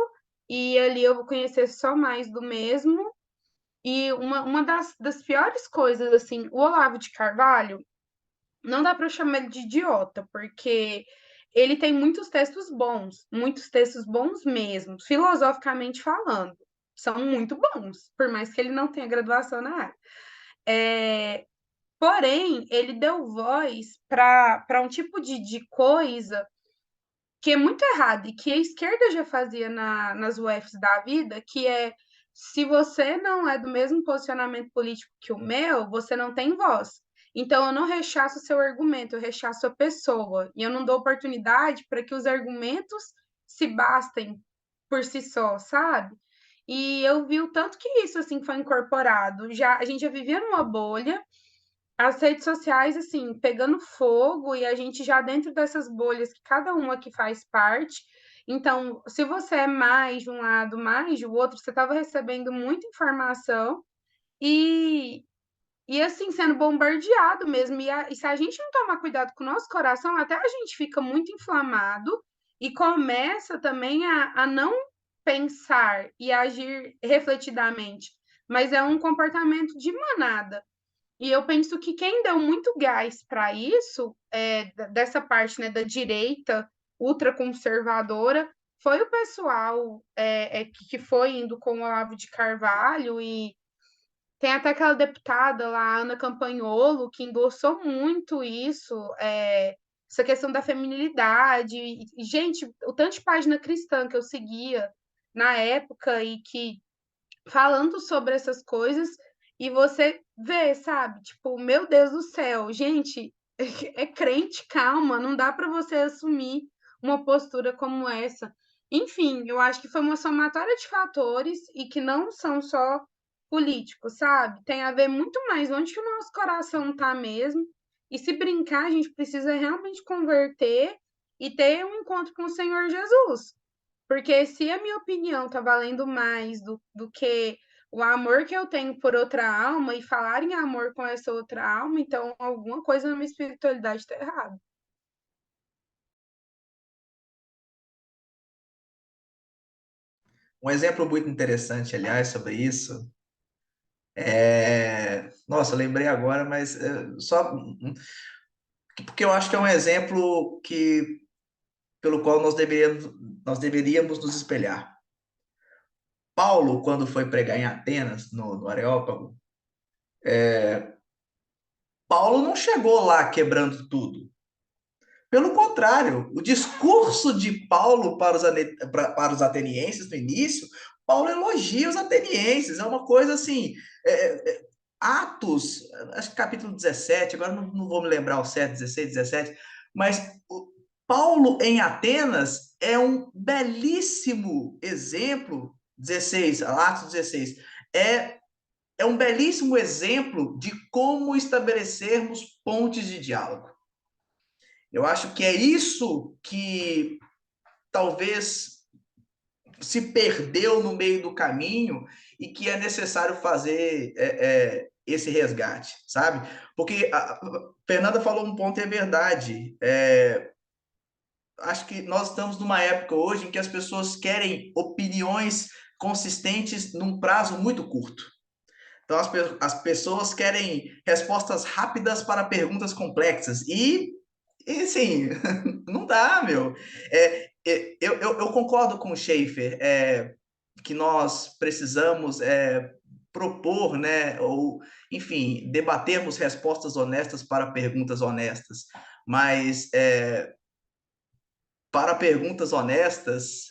e ali eu vou conhecer só mais do mesmo. E uma das piores coisas, assim, o Olavo de Carvalho, não dá para eu chamar ele de idiota, porque ele tem muitos textos bons mesmo, filosoficamente falando. São muito bons, por mais que ele não tenha graduação na área. Porém, ele deu voz para um tipo de coisa que é muito errado e que a esquerda já fazia nas UFs da vida, que é se você não é do mesmo posicionamento político que o meu, você não tem voz. Então, eu não rechaço o seu argumento, eu rechaço a pessoa. E eu não dou oportunidade para que os argumentos se bastem por si só, sabe? E eu vi o tanto que isso assim foi incorporado. A gente já vivia numa bolha, as redes sociais, assim, pegando fogo e a gente já dentro dessas bolhas que cada uma que faz parte. Então, se você é mais de um lado, mais do outro, você estava recebendo muita informação e, e assim, sendo bombardeado mesmo. E se a gente não tomar cuidado com o nosso coração, até a gente fica muito inflamado e começa também a não pensar e agir refletidamente. Mas é um comportamento de manada. E eu penso que quem deu muito gás para isso, dessa parte, né, da direita ultraconservadora, foi o pessoal que foi indo com o Olavo de Carvalho, e tem até aquela deputada lá, Ana Campanholo, que endossou muito isso, essa questão da feminilidade. E, gente, o tanto de página cristã que eu seguia na época e que falando sobre essas coisas e você vê, sabe? Tipo, meu Deus do céu, gente, é crente, calma, não dá para você assumir uma postura como essa. Enfim, eu acho que foi uma somatória de fatores e que não são só políticos, sabe? Tem a ver muito mais onde que o nosso coração tá mesmo. E se brincar, a gente precisa realmente converter e ter um encontro com o Senhor Jesus. Porque se a minha opinião está valendo mais do que o amor que eu tenho por outra alma e falar em amor com essa outra alma, então alguma coisa na minha espiritualidade está errada. Um exemplo muito interessante, aliás, sobre isso Nossa, eu lembrei agora, mas só porque eu acho que é um exemplo pelo qual nós deveríamos nos espelhar. Paulo, quando foi pregar em Atenas, no Areópago, Paulo não chegou lá quebrando tudo. Pelo contrário, o discurso de Paulo para os atenienses no início, Paulo elogia os atenienses, é uma coisa assim, Atos, acho que capítulo 17, agora não vou me lembrar o certo, 16, 17, mas Paulo em Atenas é um belíssimo exemplo, 16, Atos 16, é, é um belíssimo exemplo de como estabelecermos pontes de diálogo. Eu acho que é isso que talvez se perdeu no meio do caminho e que é necessário fazer esse resgate, sabe? Porque a Fernanda falou um ponto e é verdade. Acho que nós estamos numa época hoje em que as pessoas querem opiniões consistentes num prazo muito curto. Então, as pessoas querem respostas rápidas para perguntas complexas. E assim, não dá, meu. Eu concordo com o Schaefer, que nós precisamos propor, né, ou, enfim, debatermos respostas honestas para perguntas honestas. Mas para perguntas honestas,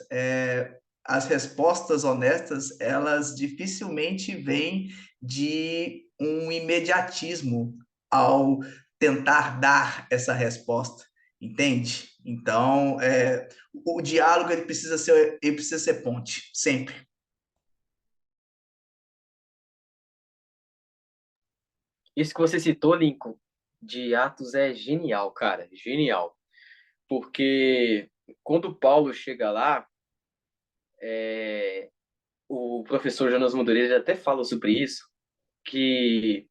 as respostas honestas, elas dificilmente vêm de um imediatismo ao tentar dar essa resposta, entende? Então, o diálogo ele precisa ser ponte, sempre. Isso que você citou, Lincoln, de Atos é genial, cara, genial. Porque quando Paulo chega lá, o professor Jonas Madureira até fala sobre isso, que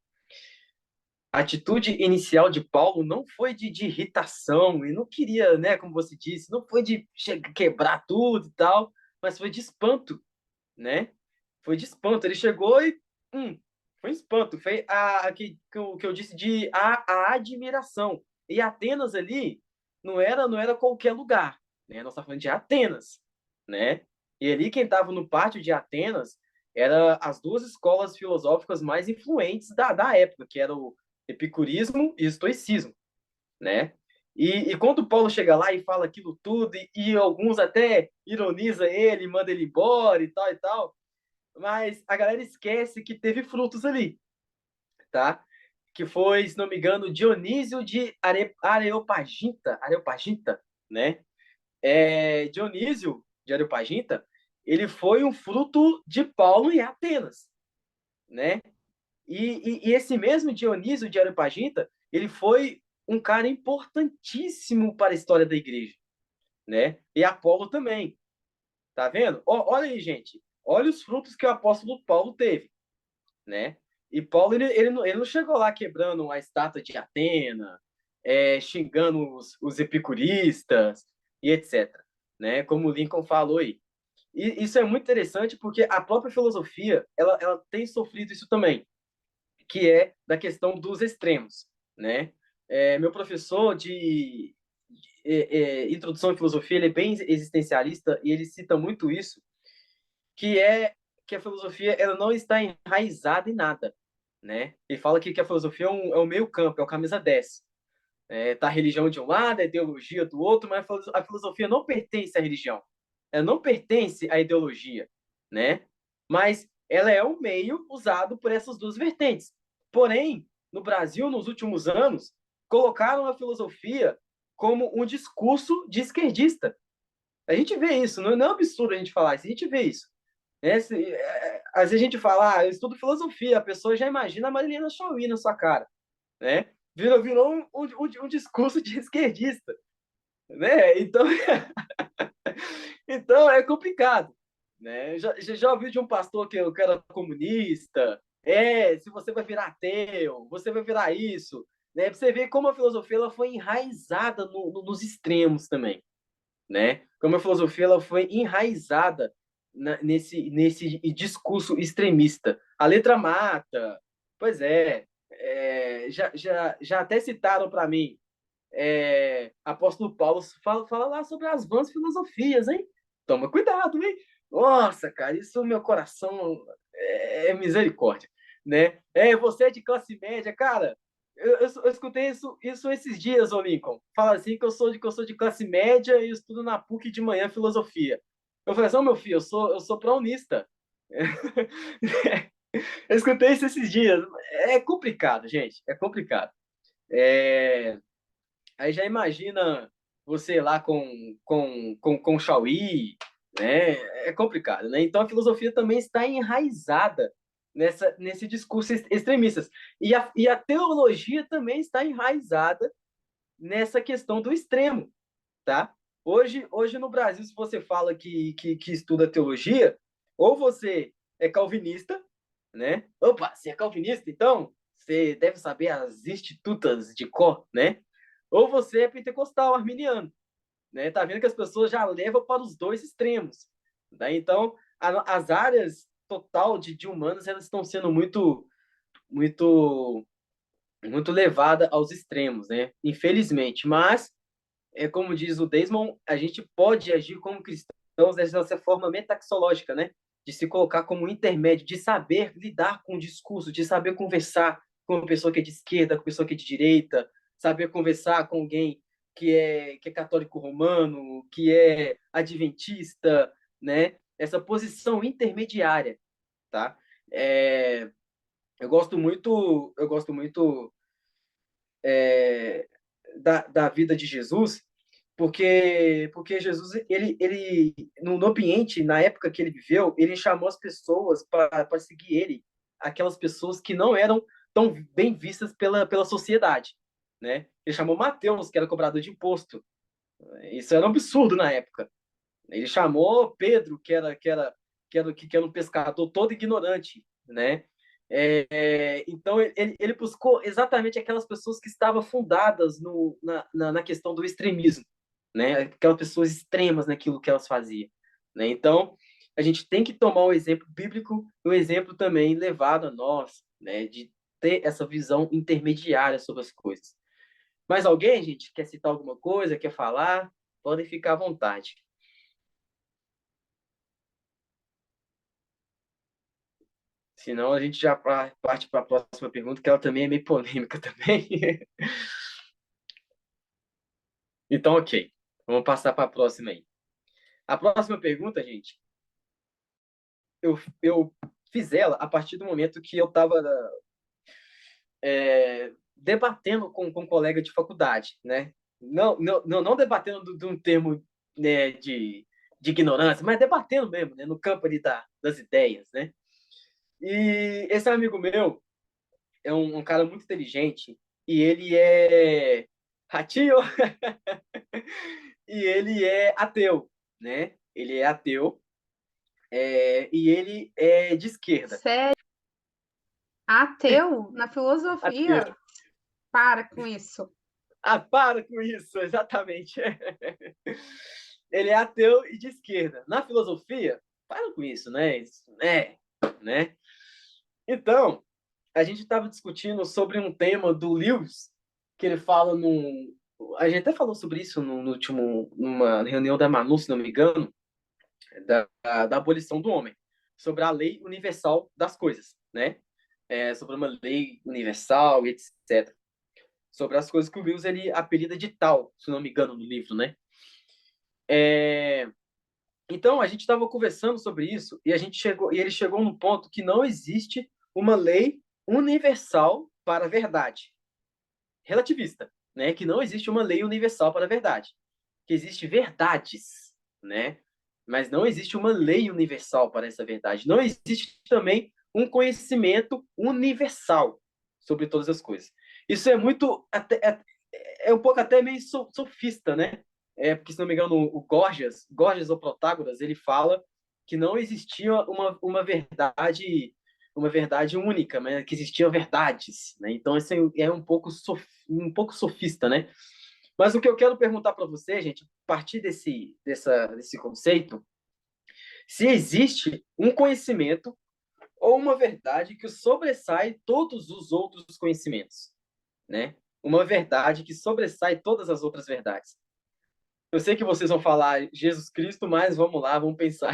a atitude inicial de Paulo não foi de irritação, e não queria, né, como você disse, não foi de quebrar tudo e tal, mas foi de espanto, né? Foi de espanto. Ele chegou e foi espanto. Foi que eu disse de a admiração. E Atenas ali não era qualquer lugar, né? Nós estamos falando de Atenas, né? E ali quem estava no pátio de Atenas era as duas escolas filosóficas mais influentes da época, que era o epicurismo e o estoicismo, né? E quando Paulo chega lá e fala aquilo tudo, e alguns até ironiza ele, manda ele embora e tal, mas a galera esquece que teve frutos ali, tá? Que foi, se não me engano, Dionísio de Areopagita, né? Dionísio de Areopagita, ele foi um fruto de Paulo em Atenas, né? E esse mesmo Dionísio de Areopagita, ele foi um cara importantíssimo para a história da igreja, né? E Apolo também, tá vendo? Olha aí, gente, olha os frutos que o apóstolo Paulo teve, né? E Paulo, ele não chegou lá quebrando a estátua de Atena, xingando os epicuristas e etc., né? Como o Lincoln falou aí. E isso é muito interessante porque a própria filosofia, ela tem sofrido isso também, que é da questão dos extremos, né? Meu professor de introdução à filosofia, ele é bem existencialista e ele cita muito isso, que é que a filosofia ela não está enraizada em nada, né? Ele fala que a filosofia é um meio campo, é o camisa 10. Tá a religião de um lado, a ideologia do outro, mas a filosofia não pertence à religião. Ela não pertence à ideologia, né? Mas ela é um meio usado por essas duas vertentes. Porém, no Brasil, nos últimos anos, colocaram a filosofia como um discurso de esquerdista. A gente vê isso, não é absurdo a gente falar isso, a gente vê isso. Às vezes a gente fala, eu estudo filosofia, a pessoa já imagina a Marilena Chauí na sua cara, né? Virou um discurso de esquerdista, né? Então é complicado, né? Já ouvi de um pastor que eu era comunista, se você vai virar ateu, você vai virar isso, né? Pra você ver como a filosofia ela foi enraizada nos extremos também, né? Como a filosofia ela foi enraizada nesse discurso extremista. A letra mata, pois já até citaram para mim, apóstolo Paulo fala lá sobre as vãs filosofias, hein? Toma cuidado, hein? Nossa, cara, isso meu coração é misericórdia, né? Você é de classe média, cara. Eu escutei isso esses dias, ô Lincoln. Fala assim que eu sou de classe média e estudo na PUC de manhã filosofia. Eu falei assim, meu filho, eu sou pró-unista. Eu escutei isso esses dias. É complicado, gente. É complicado. É... Aí já imagina você lá com o Chauí, né? É complicado, né? Então a filosofia também está enraizada nesse discurso extremistas. E a teologia também está enraizada nessa questão do extremo, tá? Hoje no Brasil, se você fala que estuda teologia, ou você é calvinista, né? Opa, você é calvinista, então você deve saber as institutas de cor, né? Ou você é pentecostal, arminiano, né? Tá vendo que as pessoas já levam para os dois extremos, né? Então, as áreas total de humanas, elas estão sendo muito, muito levadas aos extremos, né? Infelizmente, mas como diz o Desmond, a gente pode agir como cristãos dessa forma metaxológica, né? De se colocar como intermédio, de saber lidar com o discurso, de saber conversar com uma pessoa que é de esquerda, com uma pessoa que é de direita, saber conversar com alguém que é católico romano, que é adventista, né? Essa posição intermediária, tá? É, eu gosto muito da vida de Jesus, porque Jesus, ele no ambiente, na época que ele viveu, ele chamou as pessoas para seguir ele, aquelas pessoas que não eram tão bem vistas pela sociedade, né? Ele chamou Mateus, que era cobrador de imposto. Isso era um absurdo na época. Ele chamou Pedro, que era um pescador todo ignorante, né? Então ele buscou exatamente aquelas pessoas que estavam fundadas na questão do extremismo, né? Aquelas pessoas extremas naquilo que elas faziam, né? Então a gente tem que tomar o exemplo bíblico e o exemplo também levado a nós, né? De ter essa visão intermediária sobre as coisas. Mais alguém, gente, quer citar alguma coisa, quer falar? Podem ficar à vontade. Senão a gente já parte para a próxima pergunta, que ela também é meio polêmica também. Então, ok. Vamos passar para a próxima aí. A próxima pergunta, gente, eu fiz ela a partir do momento que eu estava debatendo com um colega de faculdade, né? Não debatendo de um termo, né, de ignorância, mas debatendo mesmo, né, no campo ali das ideias, né? E esse amigo meu é um cara muito inteligente e ele é ratinho e ele é ateu, né? Ele é ateu e ele é de esquerda. Sério? Ateu? Na Ateu. filosofia? Para com isso. Ah, para com isso, exatamente. Ele é ateu e de esquerda. Na filosofia, para com isso, né? Né? Então, a gente estava discutindo sobre um tema do Lewis, que ele fala num. A gente até falou sobre isso no último, numa reunião da Manu, se não me engano, da abolição do homem, sobre a lei universal das coisas, né? Sobre uma lei universal, etc. Sobre as coisas que o Lewis ele apelida de tal, se não me engano, no livro, né? Então a gente estava conversando sobre isso e ele chegou no ponto que não existe uma lei universal para a verdade, relativista, né? Que não existe uma lei universal para a verdade, que existe verdades, né? Mas não existe uma lei universal para essa verdade. Não existe também um conhecimento universal sobre todas as coisas. Isso é muito é um pouco até meio sofista, né? Porque, se não me engano, o Gorgias ou Protágoras, ele fala que não existia uma verdade única, né? Que existiam verdades, né? Então, isso é um pouco sofista, né? Mas o que eu quero perguntar para você, gente, a partir desse conceito, se existe um conhecimento ou uma verdade que sobressai todos os outros conhecimentos, né? Uma verdade que sobressai todas as outras verdades. Eu sei que vocês vão falar Jesus Cristo, mas vamos lá, vamos pensar.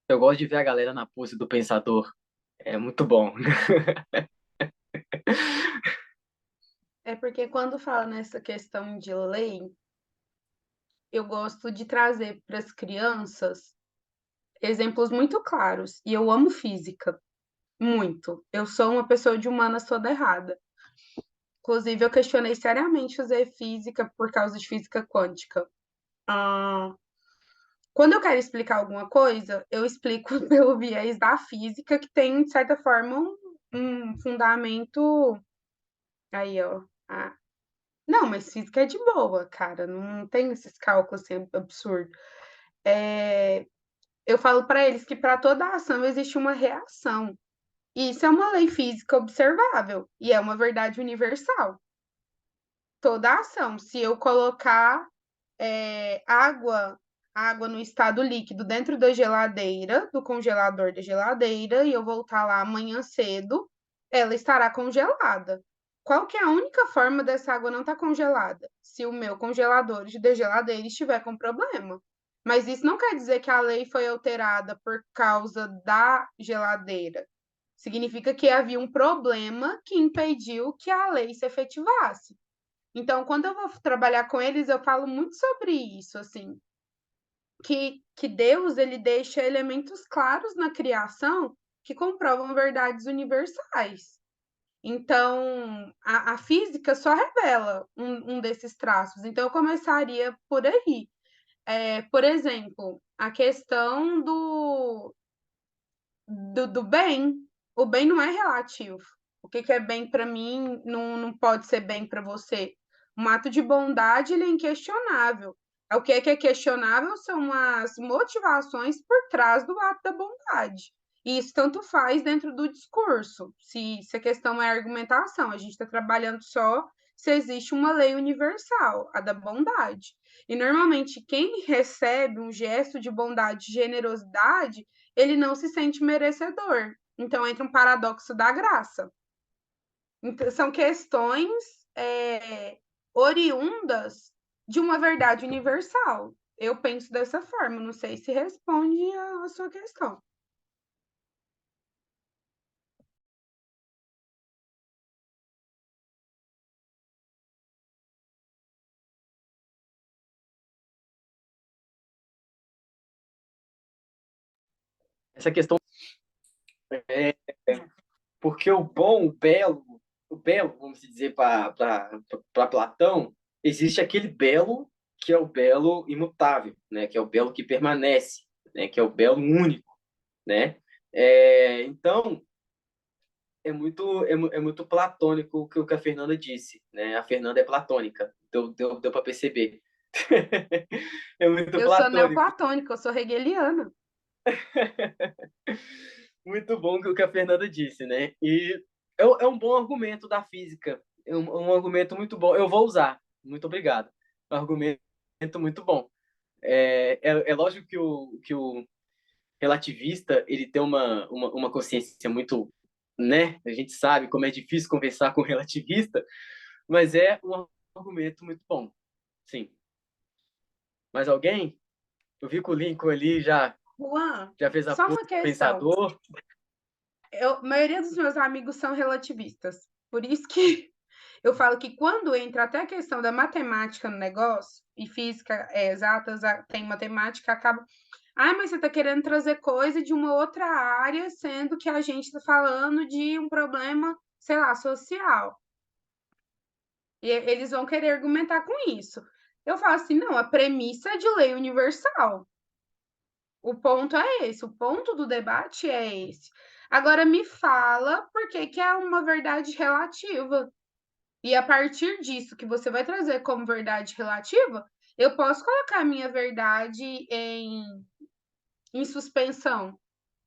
Eu gosto de ver a galera na pose do pensador. É muito bom. É porque quando fala nessa questão de lei, eu gosto de trazer para as crianças exemplos muito claros. E eu amo física, muito. Eu sou uma pessoa de humanas toda errada. Inclusive, eu questionei seriamente fazer física por causa de física quântica. Ah, quando eu quero explicar alguma coisa, eu explico pelo viés da física, que tem, de certa forma, um fundamento. Aí, ó. Não, mas física é de boa, cara. Não tem esses cálculos assim, absurdos. Eu falo para eles que para toda ação existe uma reação. E isso é uma lei física observável e é uma verdade universal. Toda ação, se eu colocar água no estado líquido dentro da geladeira, do congelador da geladeira, e eu voltar lá amanhã cedo, ela estará congelada. Qual que é a única forma dessa água não estar congelada? Se o meu congelador da geladeira estiver com problema. Mas isso não quer dizer que a lei foi alterada por causa da geladeira. Significa que havia um problema que impediu que a lei se efetivasse. Então, quando eu vou trabalhar com eles, eu falo muito sobre isso, assim, que Deus ele deixa elementos claros na criação que comprovam verdades universais. Então, a física só revela um desses traços. Então, eu começaria por aí. Por exemplo, a questão do bem. O bem não é relativo. O que é bem para mim não pode ser bem para você. Um ato de bondade ele é inquestionável. O que é questionável são as motivações por trás do ato da bondade. E isso tanto faz dentro do discurso, se a questão é argumentação. A gente está trabalhando só se existe uma lei universal, a da bondade. E normalmente quem recebe um gesto de bondade, generosidade, ele não se sente merecedor. Então entra um paradoxo da graça. Então, são questões oriundas de uma verdade universal. Eu penso dessa forma, não sei se responde a sua questão. Essa questão é porque o bom, o belo, vamos dizer para Platão, existe aquele belo que é o belo imutável, né? Que é o belo que permanece, né? Que é o belo único, né? Então é muito platônico o que a Fernanda disse, né? A Fernanda é platônica, deu para perceber. É muito Eu sou platônico. neoplatônica, eu sou hegeliana. Muito bom o que a Fernanda disse, né? E é um bom argumento da física. É um argumento muito bom. Eu vou usar. Muito obrigado. Um argumento muito bom. É lógico que o relativista ele tem uma consciência muito, né? A gente sabe como é difícil conversar com o relativista, mas é um argumento muito bom. Sim. Mais alguém? Eu vi que o Lincoln ali Juan, já fez a só pose uma do questão. pensador. A maioria dos meus amigos são relativistas. Por isso que eu falo que quando entra até a questão da matemática no negócio, e física exatas, tem matemática, acaba. Ah, mas você está querendo trazer coisa de uma outra área, sendo que a gente está falando de um problema, sei lá, social. E eles vão querer argumentar com isso. Eu falo assim, não, a premissa é de lei universal. O ponto é esse, o ponto do debate é esse. Agora me fala por que que é uma verdade relativa. E a partir disso que você vai trazer como verdade relativa, eu posso colocar a minha verdade em suspensão.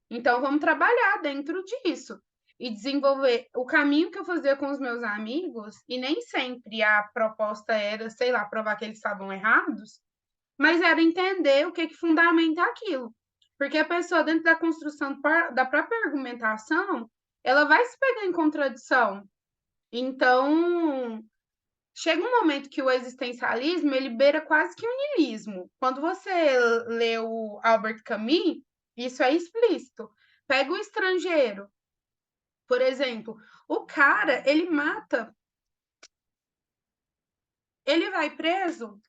Então vamos trabalhar dentro disso e desenvolver o caminho que eu fazia com os meus amigos, e nem sempre a proposta era, sei lá, provar que eles estavam errados, mas era entender o que fundamenta aquilo. Porque a pessoa, dentro da construção da própria argumentação, ela vai se pegar em contradição. Então, chega um momento que o existencialismo ele beira quase que o niilismo. Quando você lê o Albert Camus, Isso é explícito. Pega o estrangeiro, por exemplo, o cara, ele mata, ele vai preso,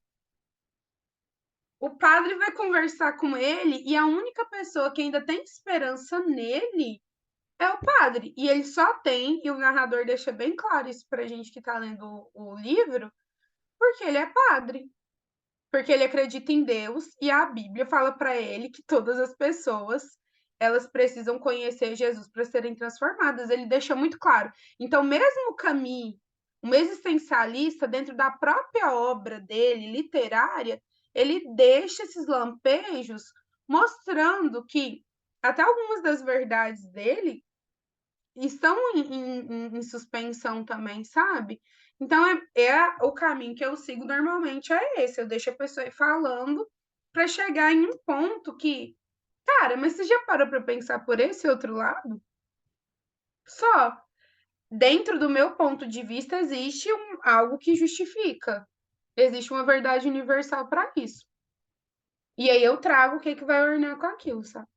o padre vai conversar com ele e a única pessoa que ainda tem esperança nele é o padre. E ele só tem, e o narrador deixa bem claro isso pra gente que tá lendo o livro, porque ele é padre. Porque ele acredita em Deus e a Bíblia fala para ele que todas as pessoas elas precisam conhecer Jesus para serem transformadas. Ele deixa muito claro. Então, mesmo Camus, um existencialista, dentro da própria obra dele, literária, ele deixa esses lampejos mostrando que até algumas das verdades dele estão em suspensão também, sabe? Então, o caminho que eu sigo normalmente é esse. Eu deixo a pessoa ir falando para chegar em um ponto que, cara, mas você já parou para pensar por esse outro lado? Só. Dentro do meu ponto de vista, existe algo que justifica. Existe uma verdade universal para isso. E aí eu trago o que vai ornar com aquilo, sabe?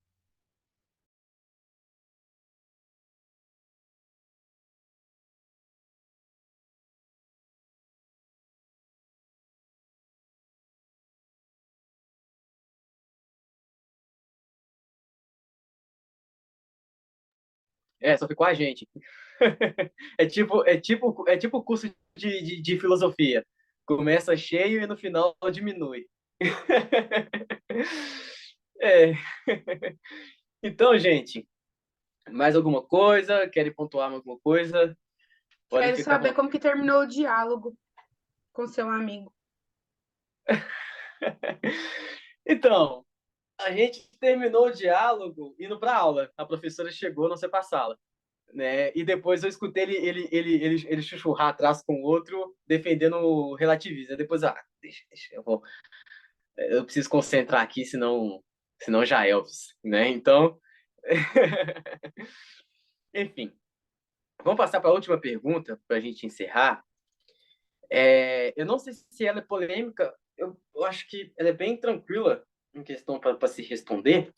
Só ficou a gente. É tipo curso de filosofia. Começa cheio e no final diminui. É. Então, gente, mais alguma coisa? Querem pontuar alguma coisa? Podem Quero ficar à saber vontade. como que terminou o diálogo com seu amigo. Então, a gente terminou o diálogo indo para aula. A professora chegou, não sei para a sala. Né? E depois eu escutei ele chuchurrar atrás com o outro, defendendo o relativismo. Depois, deixa, eu preciso concentrar aqui, senão já é Elvis, né? Então, enfim, vamos passar para a última pergunta para a gente encerrar. Eu não sei se ela é polêmica, eu acho que ela é bem tranquila em questão para se responder,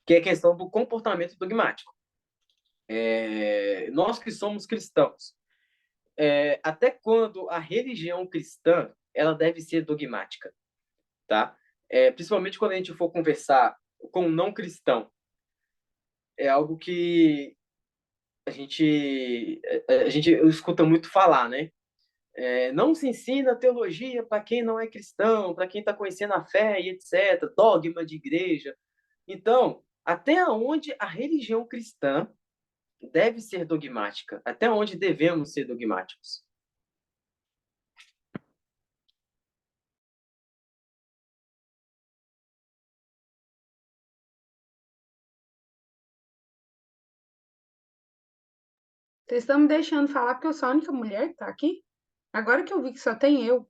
que é a questão do comportamento dogmático. Nós que somos cristãos, até quando a religião cristã ela deve ser dogmática, tá? Principalmente quando a gente for conversar com um não cristão, é algo que a gente escuta muito falar, né? Não se ensina teologia para quem não é cristão, para quem está conhecendo a fé e etc., dogma de igreja. Então, até onde a religião cristã deve ser dogmática? Até onde devemos ser dogmáticos? Vocês estão me deixando falar porque eu sou a única mulher que tá aqui? Agora que eu vi que só tem eu.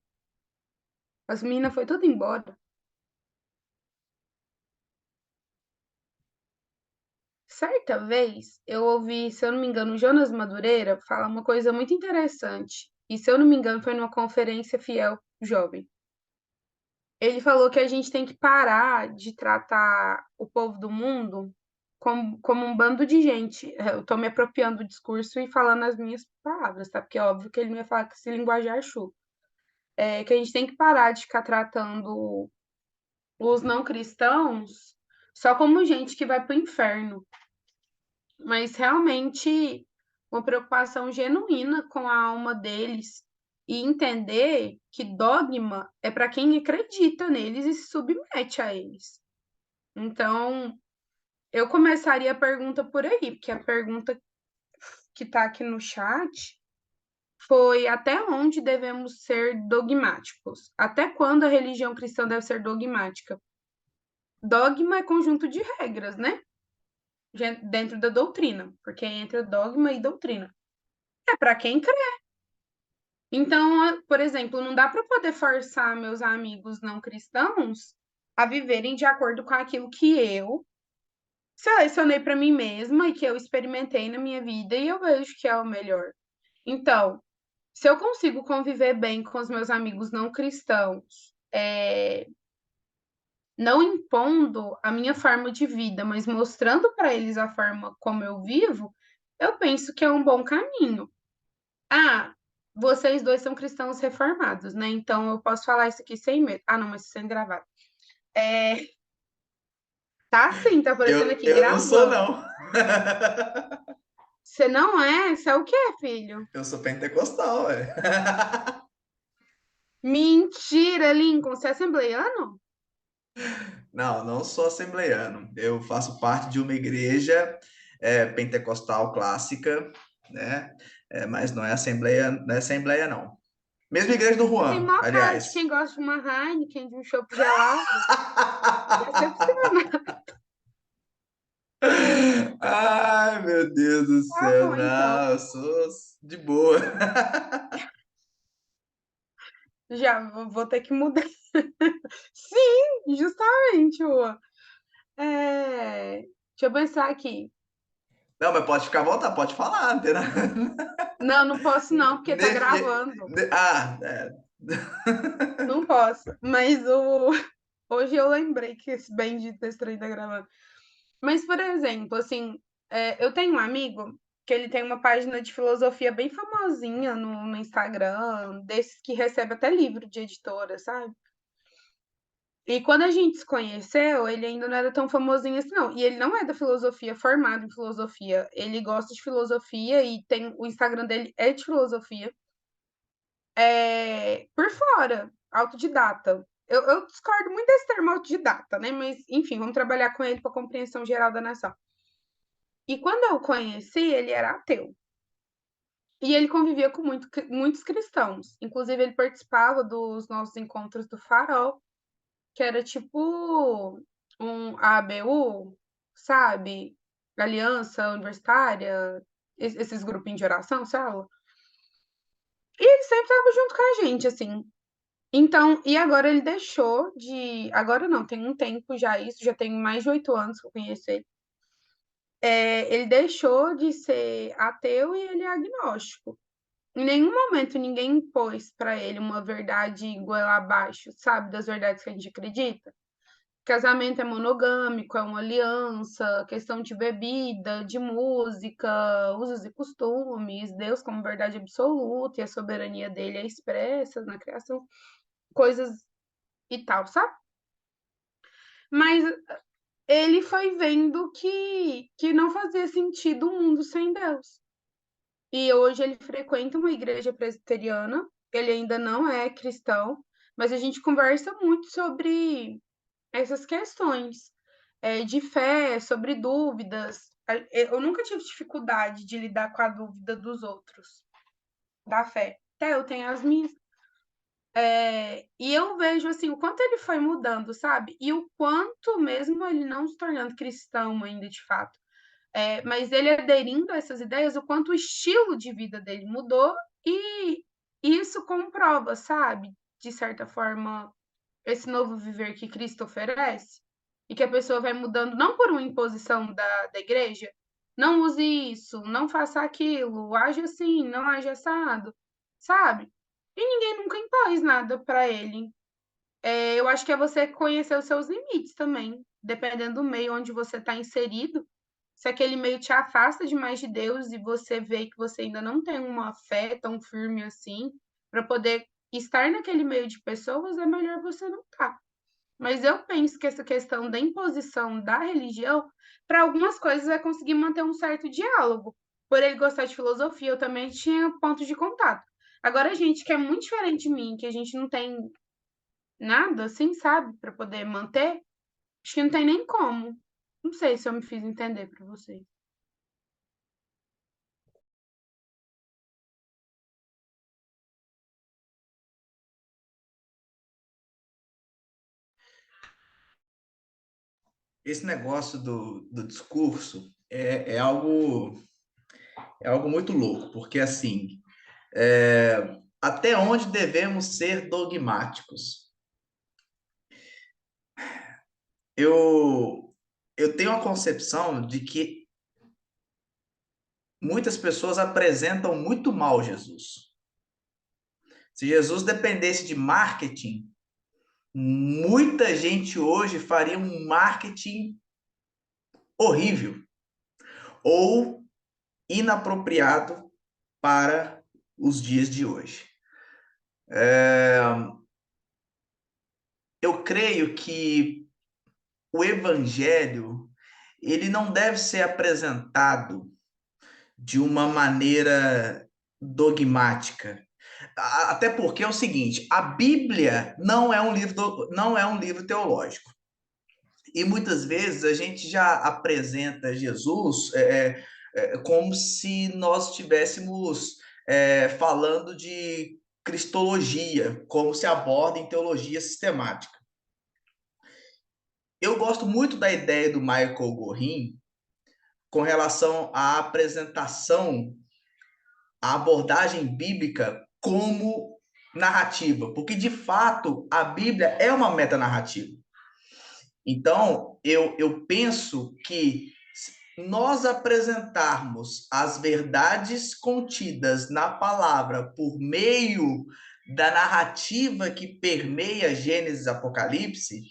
As meninas foi tudo embora. Certa vez eu ouvi, se eu não me engano, o Jonas Madureira falar uma coisa muito interessante. E se eu não me engano, foi numa conferência fiel jovem. Ele falou que a gente tem que parar de tratar o povo do mundo como um bando de gente. Eu estou me apropriando do discurso e falando as minhas palavras, tá? Porque é óbvio que ele não ia falar com esse linguajar chulo. Que a gente tem que parar de ficar tratando os não cristãos só como gente que vai para o inferno, mas realmente uma preocupação genuína com a alma deles e entender que dogma é para quem acredita neles e se submete a eles. Então, eu começaria a pergunta por aí, porque a pergunta que está aqui no chat foi até onde devemos ser dogmáticos? Até quando a religião cristã deve ser dogmática? Dogma é conjunto de regras, né? Dentro da doutrina, porque entra dogma e doutrina. É para quem crê. Então, por exemplo, não dá para poder forçar meus amigos não cristãos a viverem de acordo com aquilo que eu selecionei para mim mesma e que eu experimentei na minha vida e eu vejo que é o melhor. Então, se eu consigo conviver bem com os meus amigos não cristãos, não impondo a minha forma de vida, mas mostrando para eles a forma como eu vivo, eu penso que é um bom caminho. Ah, vocês dois são cristãos reformados, né? Então eu posso falar isso aqui sem medo. Ah, não, mas sendo gravado. Tá sim, tá aparecendo aqui Eu não sou, gravando. não. Você não é? Você é o quê, filho? Eu sou pentecostal, velho. Mentira, Lincoln, você é assembleiano? Não, não sou assembleiano. Eu faço parte de uma igreja pentecostal clássica, né? Mas não é assembleia, não é assembleia, não. Mesma igreja do Você tem Juan, maior cara de aliás. quem gosta de uma Heineken, de um chopp gelado. Decepciona. Ai, meu Deus do Tá céu, bom, então. não, eu sou de boa. Já vou ter que mudar. Sim, justamente, Juan. Deixa eu pensar aqui. Não, mas pode ficar à vontade, pode falar, não tem nada. Não, não posso não, porque tá gravando. Não posso. Mas hoje eu lembrei que esse bendito desse trem tá gravando. Mas, por exemplo, assim, eu tenho um amigo que ele tem uma página de filosofia bem famosinha no Instagram, desses que recebe até livro de editora, sabe? E quando a gente se conheceu, ele ainda não era tão famosinho assim, não. E ele não é da filosofia, formado em filosofia. Ele gosta de filosofia e tem o Instagram dele é de filosofia. Por fora, autodidata. Eu discordo muito desse termo autodidata, né? Mas, enfim, vamos trabalhar com ele para compreensão geral da nação. E quando eu o conheci, ele era ateu. E ele convivia com muitos cristãos. Inclusive, ele participava dos nossos encontros do Farol, que era tipo um ABU, sabe? Aliança Universitária, esses grupinhos de oração, sabe? E ele sempre estava junto com a gente, assim. Então, e agora ele deixou de. Agora não, tem um tempo já isso, já tem mais de 8 anos que eu conheci ele. Ele deixou de ser ateu e ele é agnóstico. Em nenhum momento ninguém impôs para ele uma verdade goela abaixo, sabe? Das verdades que a gente acredita. Casamento é monogâmico, é uma aliança, questão de bebida, de música, usos e costumes, Deus como verdade absoluta e a soberania dele é expressa na criação, coisas e tal, sabe? Mas ele foi vendo que não fazia sentido um mundo sem Deus. E hoje ele frequenta uma igreja presbiteriana, ele ainda não é cristão, mas a gente conversa muito sobre essas questões de fé, sobre dúvidas. Eu nunca tive dificuldade de lidar com a dúvida dos outros, da fé. Até eu tenho as minhas. E eu vejo assim o quanto ele foi mudando, sabe? E o quanto, mesmo ele não se tornando cristão ainda de fato, mas ele aderindo a essas ideias, o quanto o estilo de vida dele mudou e isso comprova, sabe? De certa forma, esse novo viver que Cristo oferece e que a pessoa vai mudando não por uma imposição da igreja, não use isso, não faça aquilo, age assim, não age assado, sabe? E ninguém nunca impôs nada para ele. Eu acho que é você conhecer os seus limites também, dependendo do meio onde você está inserido. Se aquele meio te afasta demais de Deus e você vê que você ainda não tem uma fé tão firme assim, para poder estar naquele meio de pessoas, é melhor você não estar. Mas eu penso que essa questão da imposição da religião, para algumas coisas, vai conseguir manter um certo diálogo. Por ele gostar de filosofia, eu também tinha pontos de contato. Agora, a gente que é muito diferente de mim, que a gente não tem nada assim, sabe, para poder manter, acho que não tem nem como. Não sei se eu me fiz entender para vocês. Esse negócio do discurso é algo muito louco, porque assim, até onde devemos ser dogmáticos? Eu tenho a concepção de que muitas pessoas apresentam muito mal Jesus. Se Jesus dependesse de marketing, muita gente hoje faria um marketing horrível ou inapropriado para os dias de hoje. Eu creio que o evangelho ele não deve ser apresentado de uma maneira dogmática. Até porque é o seguinte, a Bíblia não é um livro teológico. E muitas vezes a gente já apresenta Jesus como se nós estivéssemos falando de cristologia, como se aborda em teologia sistemática. Eu gosto muito da ideia do Michael Gorin com relação à apresentação, à abordagem bíblica como narrativa, porque de fato a Bíblia é uma metanarrativa. Então, eu penso que nós apresentarmos as verdades contidas na palavra por meio da narrativa que permeia Gênesis e Apocalipse,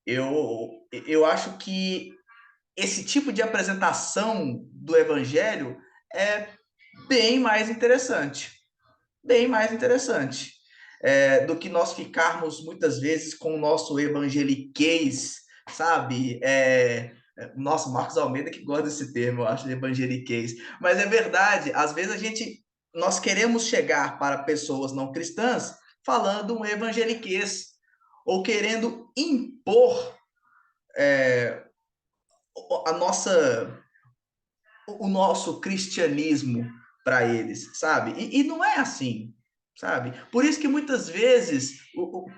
eu acho que esse tipo de apresentação do evangelho é bem mais interessante, bem mais interessante, do que nós ficarmos muitas vezes com o nosso evangeliquez, sabe? Nossa, Marcos Almeida que gosta desse termo, eu acho, de evangeliquez. Mas é verdade, às vezes nós queremos chegar para pessoas não cristãs falando um evangeliquez, ou querendo impor a nossa o nosso cristianismo para eles, sabe? E não é assim, sabe? Por isso que muitas vezes o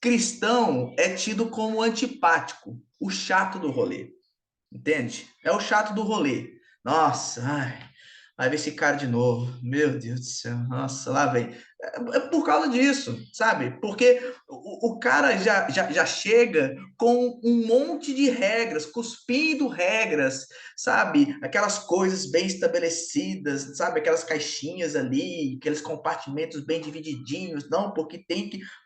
cristão é tido como antipático, o chato do rolê, entende? É o chato do rolê. Nossa, ai, vai ver esse cara de novo. Meu Deus do céu, nossa, lá vem. É por causa disso, sabe? Porque o cara já chega com um monte de regras, cuspindo regras, sabe? Aquelas coisas bem estabelecidas, sabe? Aquelas caixinhas ali, aqueles compartimentos bem divididinhos. Não, porque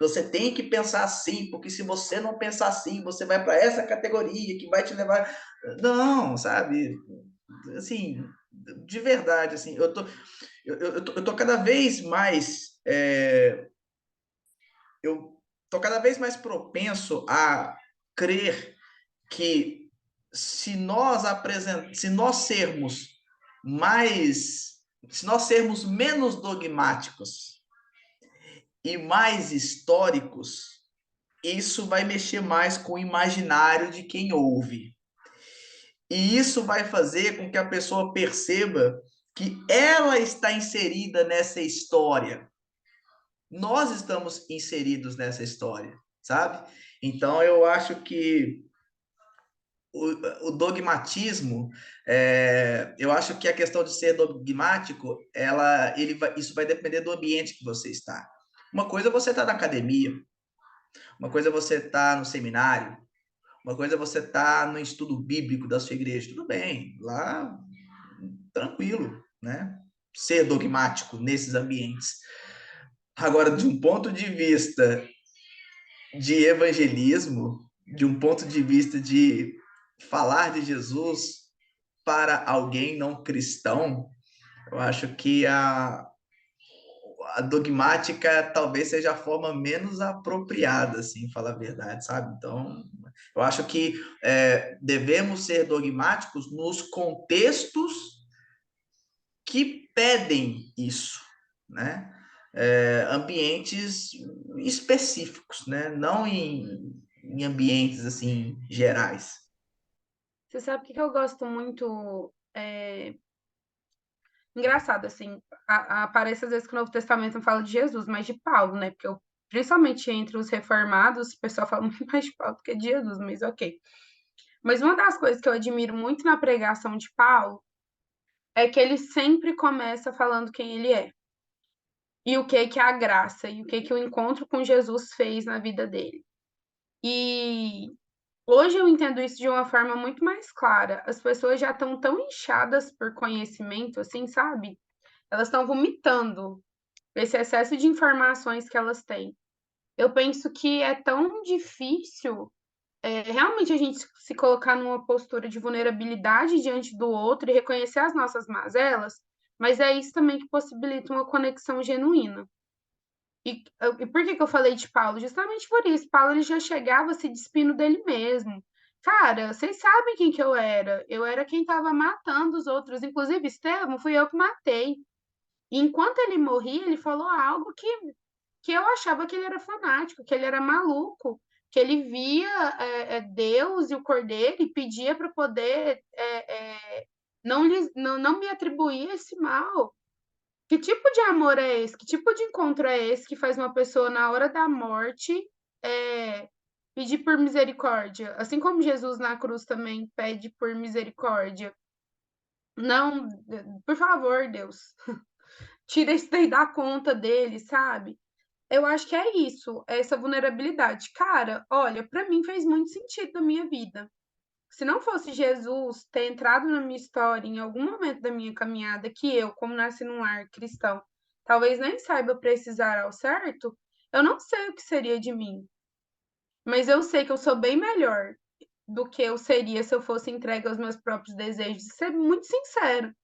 você tem que pensar assim, porque se você não pensar assim, você vai para essa categoria que vai te levar. Não, sabe? Assim, de verdade, assim, eu tô cada vez mais, eu tô cada vez mais propenso a crer que se nós sermos mais, se nós sermos menos dogmáticos e mais históricos, isso vai mexer mais com o imaginário de quem ouve. E isso vai fazer com que a pessoa perceba que ela está inserida nessa história. Nós estamos inseridos nessa história, sabe? Então, eu acho que o dogmatismo, eu acho que a questão de ser dogmático, isso vai depender do ambiente que você está. Uma coisa é você estar na academia, uma coisa é você estar no seminário, uma coisa é você estar no estudo bíblico da sua igreja. Tudo bem, lá tranquilo, né? Ser dogmático nesses ambientes. Agora, de um ponto de vista de evangelismo, de um ponto de vista de falar de Jesus para alguém não cristão, eu acho que a dogmática talvez seja a forma menos apropriada, assim, falar a verdade, sabe? Então, eu acho que devemos ser dogmáticos nos contextos que pedem isso, né? Ambientes específicos, né? Não em ambientes assim gerais. Você sabe o que eu gosto muito? Engraçado, assim, aparece às vezes que o Novo Testamento não fala de Jesus, mas de Paulo, né? Porque principalmente entre os reformados, o pessoal fala muito mais de Paulo do que de Jesus, mas ok. Mas uma das coisas que eu admiro muito na pregação de Paulo é que ele sempre começa falando quem ele é. E o que é a graça, e o que o encontro com Jesus fez na vida dele. E hoje eu entendo isso de uma forma muito mais clara. As pessoas já estão tão inchadas por conhecimento, assim, sabe? Elas estão vomitando esse excesso de informações que elas têm. Eu penso que é tão difícil realmente a gente se colocar numa postura de vulnerabilidade diante do outro e reconhecer as nossas mazelas, mas é isso também que possibilita uma conexão genuína. E por que eu falei de Paulo? Justamente por isso. Paulo ele já chegava se despindo dele mesmo. Cara, vocês sabem quem que eu era? Eu era quem estava matando os outros. Inclusive, Estevão, fui eu que matei. E enquanto ele morria, ele falou algo que eu achava que ele era fanático, que ele era maluco, que ele via Deus e o Cordeiro e pedia para poder não me atribuir esse mal. Que tipo de amor é esse? Que tipo de encontro é esse que faz uma pessoa, na hora da morte, pedir por misericórdia? Assim como Jesus na cruz também pede por misericórdia. Não, por favor, Deus, tira isso daí da conta dele, sabe? Eu acho que é isso, é essa vulnerabilidade. Cara, olha, para mim fez muito sentido na minha vida. Se não fosse Jesus ter entrado na minha história em algum momento da minha caminhada, que eu, como nasci num lar cristão, talvez nem saiba precisar ao certo, eu não sei o que seria de mim. Mas eu sei que eu sou bem melhor do que eu seria se eu fosse entregue aos meus próprios desejos. Isso é muito sincero,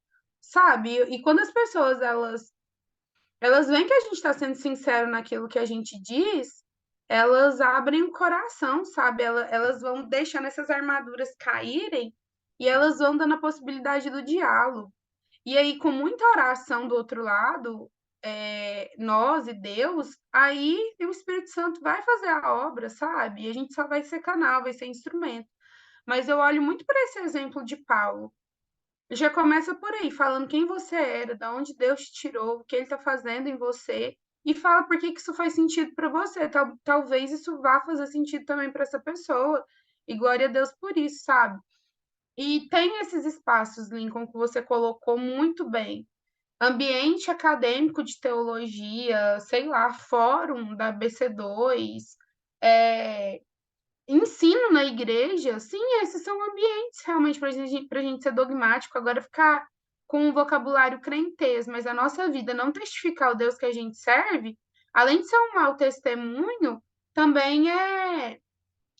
sabe? E quando as pessoas elas veem que a gente está sendo sincero naquilo que a gente diz, elas abrem o coração, sabe? Elas vão deixando essas armaduras caírem e elas vão dando a possibilidade do diálogo. E aí, com muita oração do outro lado, nós e Deus, aí o Espírito Santo vai fazer a obra, sabe? E a gente só vai ser canal, vai ser instrumento. Mas eu olho muito para esse exemplo de Paulo. Já começa por aí, falando quem você era, da onde Deus te tirou, o que ele está fazendo em você, e fala por que isso faz sentido para você. Talvez isso vá fazer sentido também para essa pessoa. E glória a Deus por isso, sabe? E tem esses espaços, Lincoln, que você colocou muito bem. Ambiente acadêmico de teologia, sei lá, fórum da BC2, ensino na igreja, sim, esses são ambientes realmente para a gente ser dogmático. Agora, ficar com um vocabulário crentez, mas a nossa vida não testificar o Deus que a gente serve, além de ser um mau testemunho, também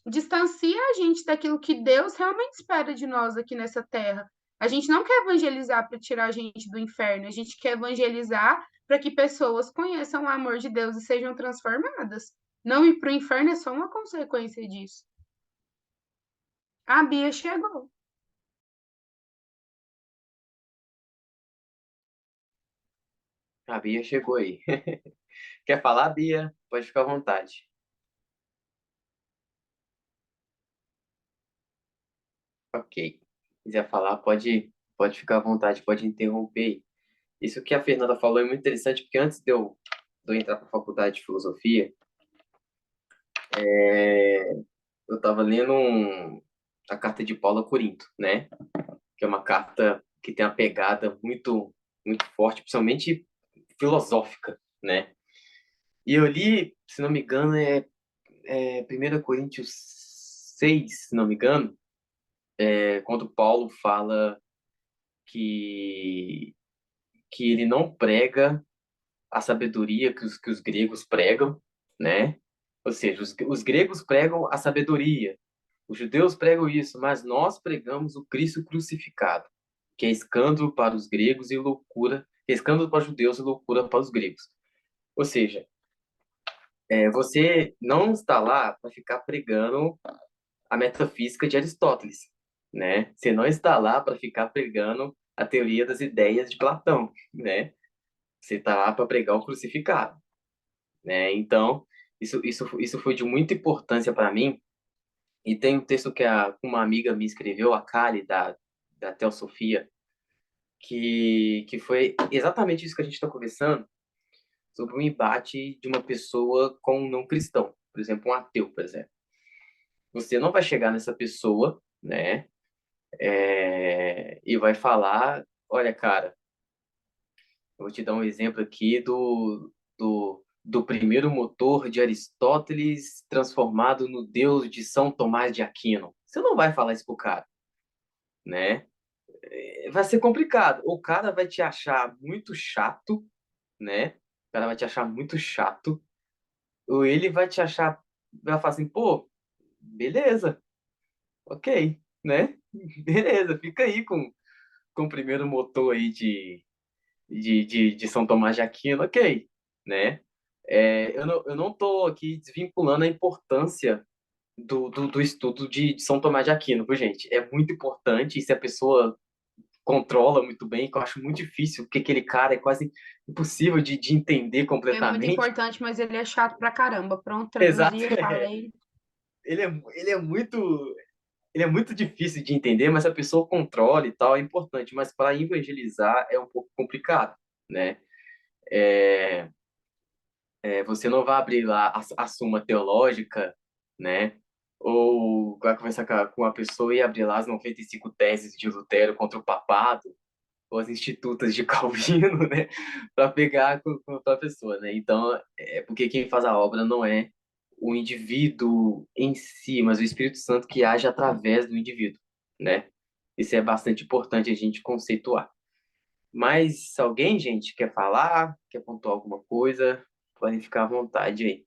distancia a gente daquilo que Deus realmente espera de nós aqui nessa terra. A gente não quer evangelizar para tirar a gente do inferno, a gente quer evangelizar para que pessoas conheçam o amor de Deus e sejam transformadas. Não ir para o inferno é só uma consequência disso. A Bia chegou. A Bia chegou aí. Quer falar, Bia? Pode ficar à vontade. Ok. Se quiser falar, pode ficar à vontade, pode interromper aí. Isso que a Fernanda falou é muito interessante, porque antes de eu entrar para a faculdade de filosofia, eu estava lendo a carta de Paulo a Corinto, né? Que é uma carta que tem uma pegada muito, muito forte, principalmente filosófica, né? E eu li, se não me engano, é 1 Coríntios 6, se não me engano, quando Paulo fala que, que ele não prega a sabedoria que os gregos pregam, né? Ou seja, os gregos pregam a sabedoria, os judeus pregam isso, mas nós pregamos o Cristo crucificado, que é escândalo para os gregos e loucura, que é escândalo para os judeus e loucura para os gregos. Ou seja, você não está lá para ficar pregando a metafísica de Aristóteles, né? Você não está lá para ficar pregando a teoria das ideias de Platão, né? Você está lá para pregar o crucificado, né? Então, isso foi de muita importância para mim. E tem um texto que uma amiga me escreveu, a Kali, da Teosofia, que foi exatamente isso que a gente está conversando, sobre o embate de uma pessoa com um não cristão, por exemplo, um ateu, por exemplo. Você não vai chegar nessa pessoa, né, e vai falar, olha, cara, eu vou te dar um exemplo aqui do primeiro motor de Aristóteles transformado no Deus de São Tomás de Aquino. Você não vai falar isso pro cara, né? Vai ser complicado. O cara vai te achar muito chato, né? O cara vai te achar muito chato. ou ele vai te achar, vai falar assim, pô, beleza, ok, né? Beleza, fica aí com o primeiro motor aí de São Tomás de Aquino, ok, né? Eu não tô aqui desvinculando a importância do estudo de São Tomás de Aquino, viu, gente? É muito importante, e se a pessoa controla muito bem, que eu acho muito difícil, porque aquele cara é quase impossível de entender É muito completamente. importante, mas ele é chato pra caramba. Pronto, Exato. traduzi, eu falei. Ele é muito difícil de entender, mas se a pessoa controla e tal, é importante. Mas para evangelizar é um pouco complicado, né? Você não vai abrir lá a Suma Teológica, né? Ou vai conversar com a pessoa e abrir lá as 95 teses de Lutero contra o papado, ou as institutas de Calvino, né? Para pegar com a pessoa, né? Então, porque quem faz a obra não é o indivíduo em si, mas o Espírito Santo que age através do indivíduo, né? Isso é bastante importante a gente conceituar. Mas se alguém, gente, quer falar, quer pontuar alguma coisa, podem ficar à vontade aí.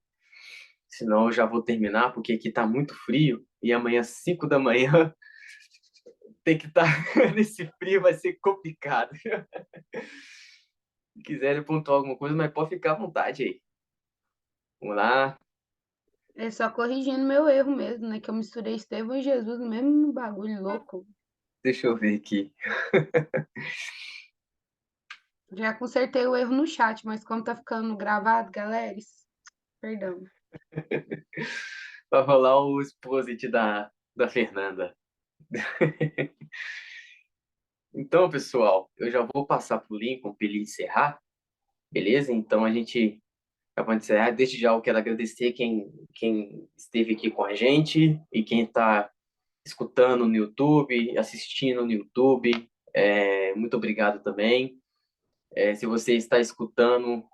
Senão eu já vou terminar, porque aqui tá muito frio e amanhã, 5 da manhã, tem que estar nesse frio, vai ser complicado. Se quiserem pontuar alguma coisa, mas pode ficar à vontade aí. Vamos lá. É só corrigindo meu erro mesmo, né? Que eu misturei Estevão e Jesus no mesmo bagulho louco. Deixa eu ver aqui. Já consertei o erro no chat, mas como tá ficando gravado, galera, perdão. Vai rolar o exposit da Fernanda. Então, pessoal, eu já vou passar pro Lincoln para ele encerrar, beleza? Então a gente já pode encerrar. Desde já eu quero agradecer quem esteve aqui com a gente e quem está escutando no YouTube, assistindo no YouTube. Muito obrigado também. Se você está escutando,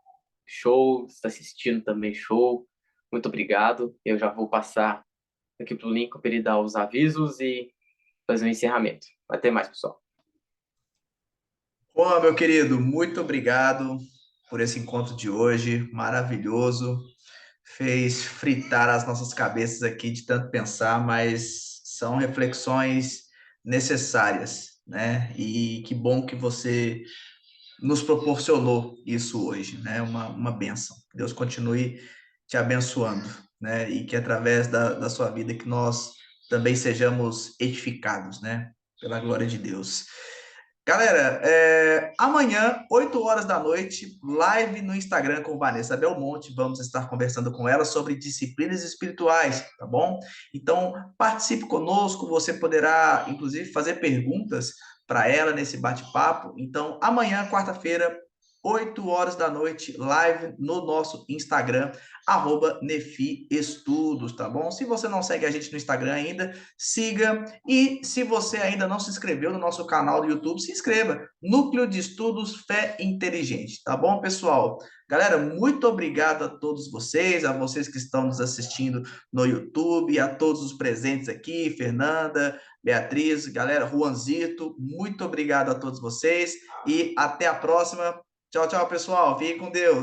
show, está assistindo também, show. Muito obrigado. Eu já vou passar aqui para o Lincoln para ele dar os avisos e fazer o encerramento. Até mais, pessoal. Juan, meu querido, muito obrigado por esse encontro de hoje, maravilhoso. Fez fritar as nossas cabeças aqui de tanto pensar, mas são reflexões necessárias, né? E que bom que você nos proporcionou isso hoje, né? Uma bênção. Deus continue te abençoando, né? E que através da sua vida que nós também sejamos edificados, né? Pela glória de Deus. Galera, amanhã, 8 horas da noite, live no Instagram com Vanessa Belmonte. Vamos estar conversando com ela sobre disciplinas espirituais, tá bom? Então, participe conosco. Você poderá, inclusive, fazer perguntas para ela nesse bate-papo. Então, amanhã, quarta-feira, 8 horas da noite, live no nosso Instagram, @Nefi Estudos, tá bom? Se você não segue a gente no Instagram ainda, siga. E se você ainda não se inscreveu no nosso canal do YouTube, se inscreva. Núcleo de Estudos Fé Inteligente, tá bom, pessoal? Galera, muito obrigado a todos vocês, a vocês que estão nos assistindo no YouTube, a todos os presentes aqui, Fernanda, Beatriz, galera, Juanzito, muito obrigado a todos vocês e até a próxima. Tchau, tchau, pessoal. Fiquem com Deus.